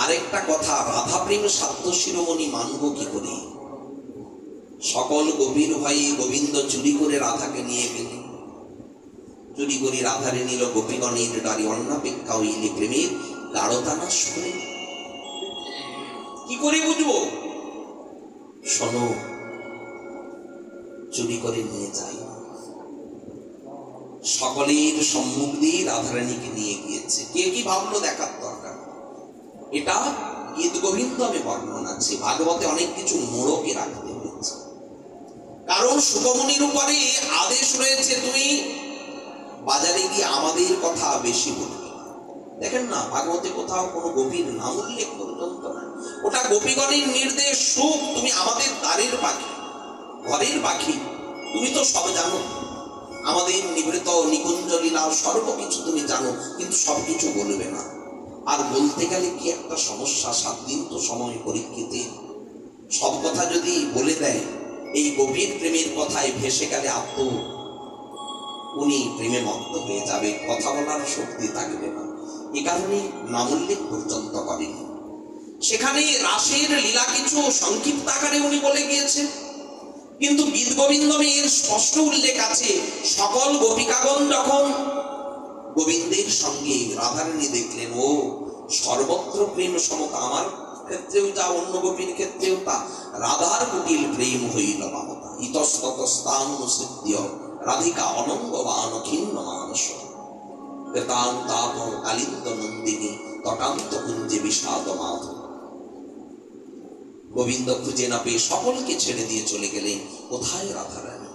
আরেকটা কথা, রাধা প্রেম সাধ্য শিরোমণি মানব কি করে? সকল গোপীর ভয়ে গোবিন্দ চুরি করে রাধাকে নিয়ে গেলেন। চুরি করে রাধারে নিল, গোপীগণের ডারি অন্নাপেক্ষা হইলে প্রেমের গাঢ়তা নাশ করে। কি করে বুঝবো? শোনো, চুরি করে নিয়ে যাই, সকলের সম্মুখ দিয়ে রাধারানীকে নিয়ে গিয়েছে। কে কি ভাবলো দেখার দরকার। এটা গীত গোবিন্দ আমি বর্ণনা আছে, ভাগবতে অনেক কিছু মোড়কে রাখতে হয়েছে, কারণ শুকমুনির উপরে আদেশ রয়েছে তুমি বাজারে গিয়ে আমাদের কথা বেশি বলবে। দেখেন না, ভাগবতে কোথাও কোনো গোপীর নাম উল্লেখ পর্যন্ত না, ওটা গোপীগণের নির্দেশ। সুখ, তুমি আমাদের দ্বারের পাখি, ঘরের পাখি, তুমি তো সব জানো, আমাদের নিবৃত নিকুঞ্জ লীলা সর্বকিছু তুমি জানো, কিন্তু সবকিছু বলবে না। আর বলতে গেলে কি একটা সমস্যা, 7 দিন তো সময় পরীক্ষিতে, সব কথা যদি বলে দেয়, এই গভীর প্রেমের কথায় ভেসে গেলে উনি প্রেমে মত্ত হয়ে যাবে, কথা বলার শক্তি থাকবে না। এ কারণে নাম উল্লেখ পর্যন্ত করেনি। সেখানে রাসের লীলা কিছু সংক্ষিপ্ত আকারে উনি বলে গিয়েছেন, কিন্তু গীত গোবিন্দমে এর স্পষ্ট উল্লেখ আছে। সকল গোপিকাগণ যখন গোবিন্দের সঙ্গে রাধারানী দেখলেন, ও সর্বত্র প্রেম সমতা, আমার ক্ষেত্রেও যা, অন্য গোপীর ক্ষেত্রেও তা, রাধার কুটিল প্রেম হইল মমতা, ইতস্ততস্তাং সিদ্ধ্য রাধিকা অনঙ্গবান খিন্ন মানস বেতান তাপ কালিন্দ নন্দিনী তটান্ত কুঞ্জে বিষাদ মাধ। গোবিন্দ খুঁজে না পেয়ে সকলকে ছেড়ে দিয়ে চলে গেলেন। কোথায় রাধারানী?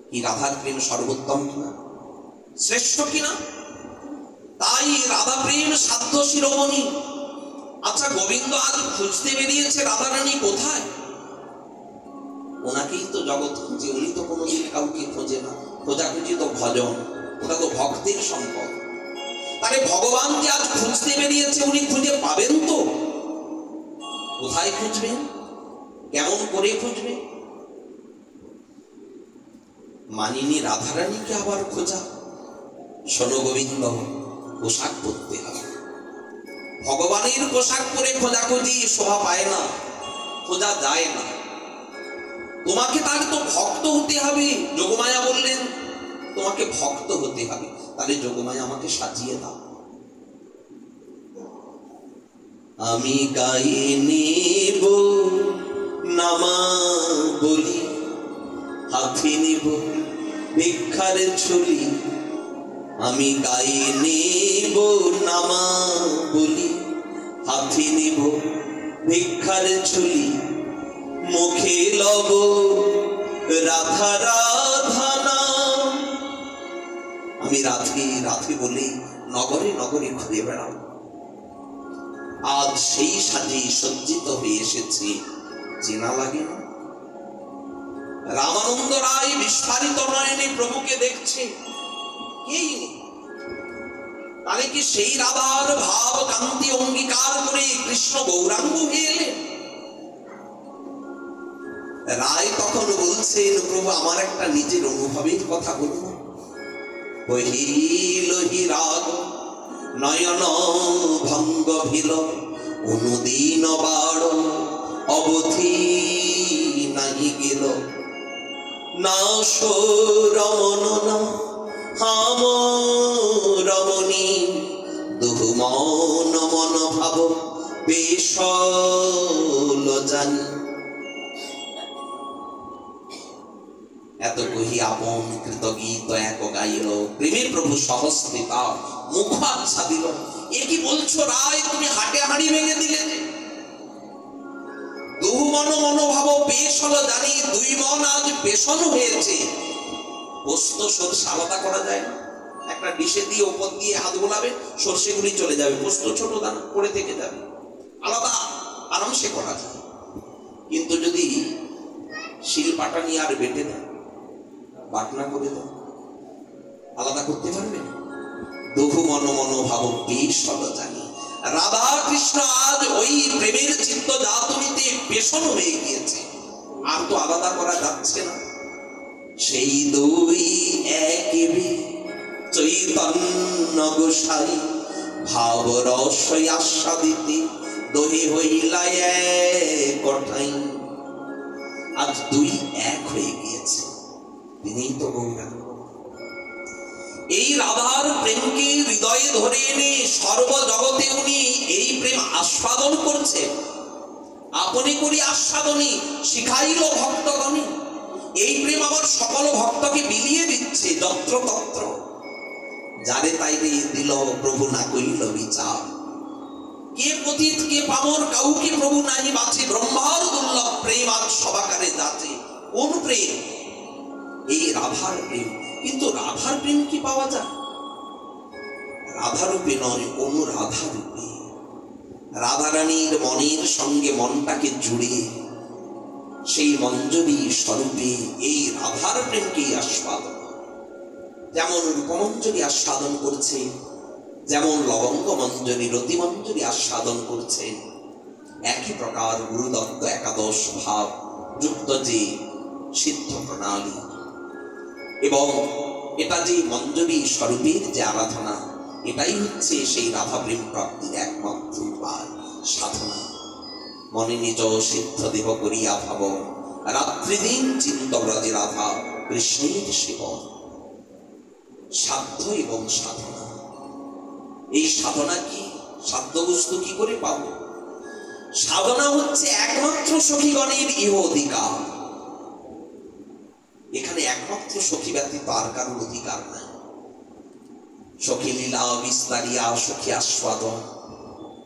কি রাধার প্রেম সর্বোত্তম কিনা, শ্রেষ্ঠ কিনা? তাই রাধা প্রেম সাধ্য শিরোমণি। আচ্ছা, গোবিন্দ আজ খুঁজতে বেরিয়েছে রাধারানী কোথায়? ওনাকেই তো জগৎ খুঁজে, উনি তো কোনোদিন কাউকে খোঁজে না। খোঁজাখুঁজি তো ভজন, ওটা তো ভক্তের সম্পদ। তাহলে ভগবান যে আজ খুঁজতে বেরিয়েছে, উনি খুঁজে পাবেন তো? কোথায় খুঁজবেন, কেমন করে খুঁজবেন? মানিনী রাধারানীকে আবার খোঁজা। শোনো গোবিন্দ, পোশাক পরতে হবে। ভগবানের পোশাক পরে খোঁজাখুঁজি শোভা পায় না, খোঁজা যায় না। তোমাকে তার তো ভক্ত হতে হবে। যোগমায়া বললেন তোমাকে ভক্ত হতে হবে। তাহলে যোগমায়া আমাকে সাজিয়ে দাও। আমি গায়ে নেব নামা বলি, হাতে নেব ভিক্ষার ঝুলি। আমি গায়ে নেব নামা বলি, হাতে নেব ভিক্ষার ঝুলি। মুখে লব রাধা রাধা নাম। আমি রাধে রাধে বলে নগরে নগরে ঘুরে বেড়াও। আজ সেই সাজে সজ্জিত হয়ে এসেছে, চেনা লাগে না? রামানন্দ রায় বিস্ফারিত নয়নে প্রভুকে দেখছে, কেই নেই। তাহলে কি সেই রাধার ভাব কান্তি অঙ্গীকার করে কৃষ্ণ গৌরাঙ্গ হয়ে এলেন? রায় তখন বলছেন, প্রভু আমার একটা নিজের অনুভবের কথা বলুন। বহিলহি রাগ নয়ন ভঙ্গ ভিল, অনুদিন বাড় অবধি নাহি গেল। না রমন না হাম রমণী, দুহু মন মন ভাব বেশল জানি। এত কহি আপন কৃত গীত এক গাইল, প্রেমে প্রভু সহস্রিতা মুখ আচ্ছা দিল। এ কি বলছো রায়, তুমি হাটে হাঁড়ি ভেঙে দিলে যে? দুহু মন মনোভাব বেশ হলো জানি, দুই মন আজ বেসন হয়েছে। পোস্ত সরষে আলাদা করা যায় না? একটা ডিশে দিয়ে ওপর দিয়ে হাত গোলাবে, সর্ষেগুলি চলে যাবে, পোস্ত ছোট দানা পড়ে থেকে যাবে, আলাদা আরামসে করা যায়। কিন্তু যদি শিলপাটা নিয়ে আর বেটে দেয়, বাটনা করে দেয়, আলাদা করতে পারবে না। দুহু মন মনোভাব বেশ হলো জানি। রাধা কৃষ্ণ আজ ওই প্রেমের চিত্ত জাতুনিতে বেসন হয়ে গিয়েছে, আর তো আলাদা করা যাচ্ছে না। সেই দুই একে চৈতন্য গোসাই, ভাব রস আস্বাদিতে দহি হইলা কঠাই। আজ দুই এক হয়ে গিয়েছে, তিনি তো গৌরাঙ্গ। এই রাধার প্রেমকে হৃদয়ে ধরে এনে সর্বজগতে উনি এই প্রেম আস্বাদন করছে। আপনি করি আস্বাদনী শিখাইল ভক্তগণে। এই প্রেম আমার সকল ভক্তকে বিলিয়ে দিচ্ছে যত্র তত্র। যারে তাইরে দিল প্রভু না কইল বিচার। কে পতিত কে পামর কাউকে প্রভু নাই বাঁচে, ব্রহ্মার দুর্লভ প্রেম আজ সবাকারে যাচে। কোন প্রেম? এই রাধার প্রেম। কিন্তু রাধার প্রেম কি পাওয়া যায়? রাধারূপে নয়, অনুরাধা রূপে রাধারানীর মনের সঙ্গে মনটাকে জুড়ে সেই মঞ্জরী স্বরূপে এই রাধার প্রেমকেই আস্বাদন। যেমন রূপমঞ্জরী আস্বাদন করছে, যেমন লবঙ্গ মঞ্জরী রতি মঞ্জরী আস্বাদন করছে, একই প্রকার গুরুদত্ত একাদশ ভাব যুক্ত যে সিদ্ধ প্রণালী এবং এটা যে মঞ্জরী স্বরূপের যে আরাধনা, এটাই হচ্ছে সেই রাধা প্রেম প্রাপ্তির একমাত্র উপায়, সাধনা। মনে নিজ সিদ্ধ দেহ করিয়া ভাব, রাত্রি দিন চিন্ত ব্রজে রাধা কৃষ্ণের সেবন। সাধ্য এবং সাধনা, এই সাধনা কি? সাধ্য বস্তু কি করে পাবো? সাধনা হচ্ছে একমাত্র সখীগণের ইহ অধিকার। এখানে একমাত্র সখী ব্যতীত আর কারোর অধিকার নাই। সখী লীলা বিস্তারিয়া সখী আস্বাদন।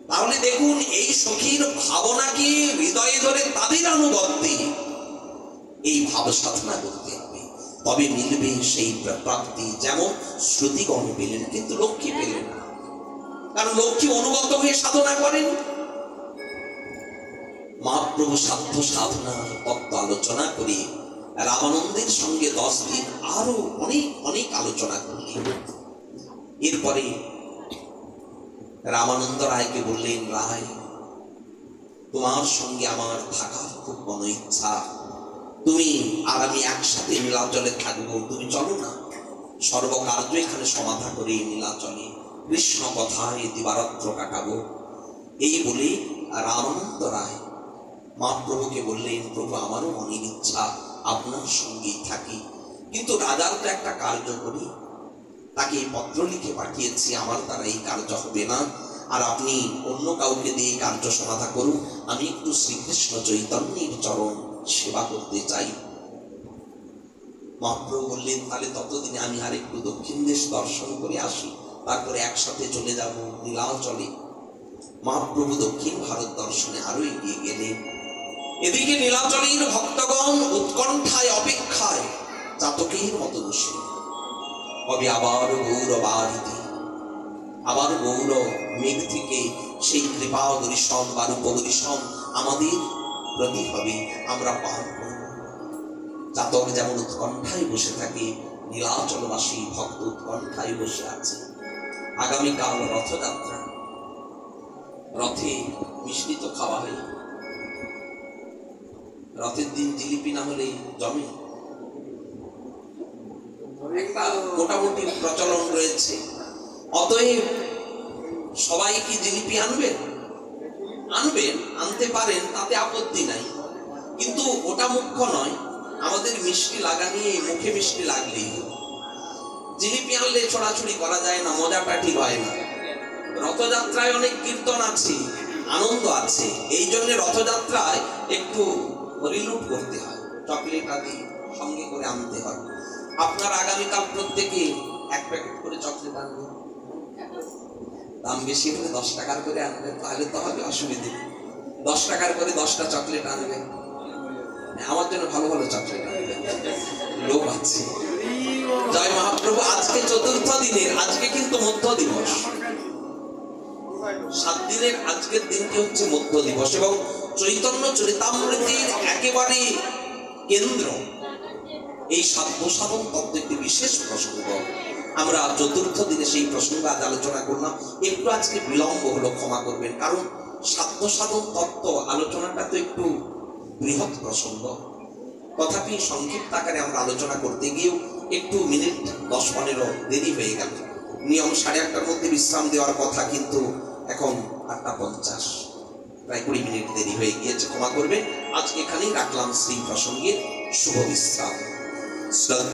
তাহলে দেখুন, এই সখীর ভাবনাকে হৃদয়ে ধরে তাদের আনুগত্যে এই ভাব সাধনা করতে হবে, তবে মিলবে সেই প্রাপ্তি। যেমন শ্রুতিগণ পেলেন, কিন্তু লক্ষ্মী পেলেন না, কারণ লক্ষ্মী অনুগত হয়ে সাধনা করেন। মহাপ্রভু সাধ্য সাধনার তত্ত্ব আলোচনা করে রামানন্দের সঙ্গে 10 দিন আরো অনেক অনেক আলোচনা করলেন। এরপরে রামানন্দ রায়কে বললেন, রায়, তোমার সঙ্গে আমার থাকার খুব মন ইচ্ছা, তুমি আর আমি একসাথে নীলাচলে থাকবো, তুমি চলো না, সর্বকার্য এখানে সমাধা করে নীলাচলে কৃষ্ণ কথায় দিবারাত্র কাটাবো। এই বলে রামানন্দ রায় মহাপ্রভুকে বললেন, প্রভু আমারও মনের ইচ্ছা আপনার সঙ্গেই থাকি, কিন্তু রাজার তো একটা কার্য করি, তাকে পত্র লিখে পাঠিয়েছি, আমার দ্বারা এই কার্য হবে না, আর আপনি অন্য কাউকে দিয়ে কার্য সমাধা করুন, আমি একটু শ্রীকৃষ্ণ চৈতন্যের চরণ সেবা করতে চাই। মহাপ্রভু বললেন, তাহলে ততদিনে আমি আর একটু দক্ষিণ দেশ দর্শন করে আসি, তারপরে একসাথে চলে যাব নীলাচলে। মহাপ্রভু দক্ষিণ ভারত দর্শনে আরো এগিয়ে গেলেন। এদিকে নীলাচলের ভক্তগণ উৎকণ্ঠায় অপেক্ষায় চাতকের মতো বসে, কবে আবার গৌর বাড়িতে, আবার গৌর মেঘ থেকে সেই কৃপা বরিশন বা রূপ বরিশন আমাদের প্রতি হবে, আমরা পান করব। চাতক যেমন উৎকণ্ঠায় বসে থাকে, নীলাচলবাসী ভক্ত উৎকণ্ঠায় বসে আছে। আগামীকাল রথযাত্রা, রথে মিষ্টি তো খাওয়া হয়, রথের দিন জিলিপি না হলে জমে, একটা মোটামুটি প্রচলন রয়েছে। অতএব সবাই কি জিলিপি আনবেন? আনবেন, আনতে পারেন, তাতে আপত্তি নাই, কিন্তু ওটা মুখ্য নয়। আমাদের মিষ্টি লাগা নিয়ে মুখে মিষ্টি লাগলেই হলো। জিলিপি আনলে ছোড়াছুড়ি করা যায় না, মজাটা ঠিক হয় না। রথযাত্রায় অনেক কীর্তন আছে, আনন্দ আছে, এই জন্য রথযাত্রায় একটু হরিলুট করতে হয়, চকলেট আদি সঙ্গে করে আনতে হয়। আপনার আগামীকাল প্রত্যেকে 1 প্যাকেট করে চকলেট আনবেন, দাম বেশি হলে 10 টাকার করে আনবেন, তাহলে তো হবে অসুবিধে। 10 টাকার করে 10টা চকলেট আনবেন, আমার জন্য ভালো ভালো চকলেট আনবেন, লোক আছে। জয় মহাপ্রভু। আজকে চতুর্থ দিনের, আজকে কিন্তু মধ্য দিবস, 7 দিনের আজকের দিনটি হচ্ছে মধ্য দিবস, এবং চৈতন্য চরিতামৃতের একেবারে কেন্দ্র এই সাধ্য সাধন তত্ত্ব একটি বিশেষ প্রসঙ্গ। আমরা চতুর্থ দিনে সেই প্রসঙ্গ আজ আলোচনা করলাম। একটু আজকে বিলম্ব হলো, ক্ষমা করবেন, কারণ সাধ্য সাধন তত্ত্ব আলোচনাটা তো একটু বৃহৎ প্রসঙ্গ। তথাপি সংক্ষিপ্ত আকারে আমরা আলোচনা করতে গিয়েও একটু মিনিট 10-15 দেরি হয়ে গেল। নিয়ম 8:30টার মধ্যে বিশ্রাম দেওয়ার কথা, কিন্তু এখন 8:50, প্রায় 20 মিনিট দেরি হয়ে গিয়েছে, ক্ষমা করবে। আজকে এখানেই রাখলাম শ্রী প্রসঙ্গের শুভ বিশ্রাম।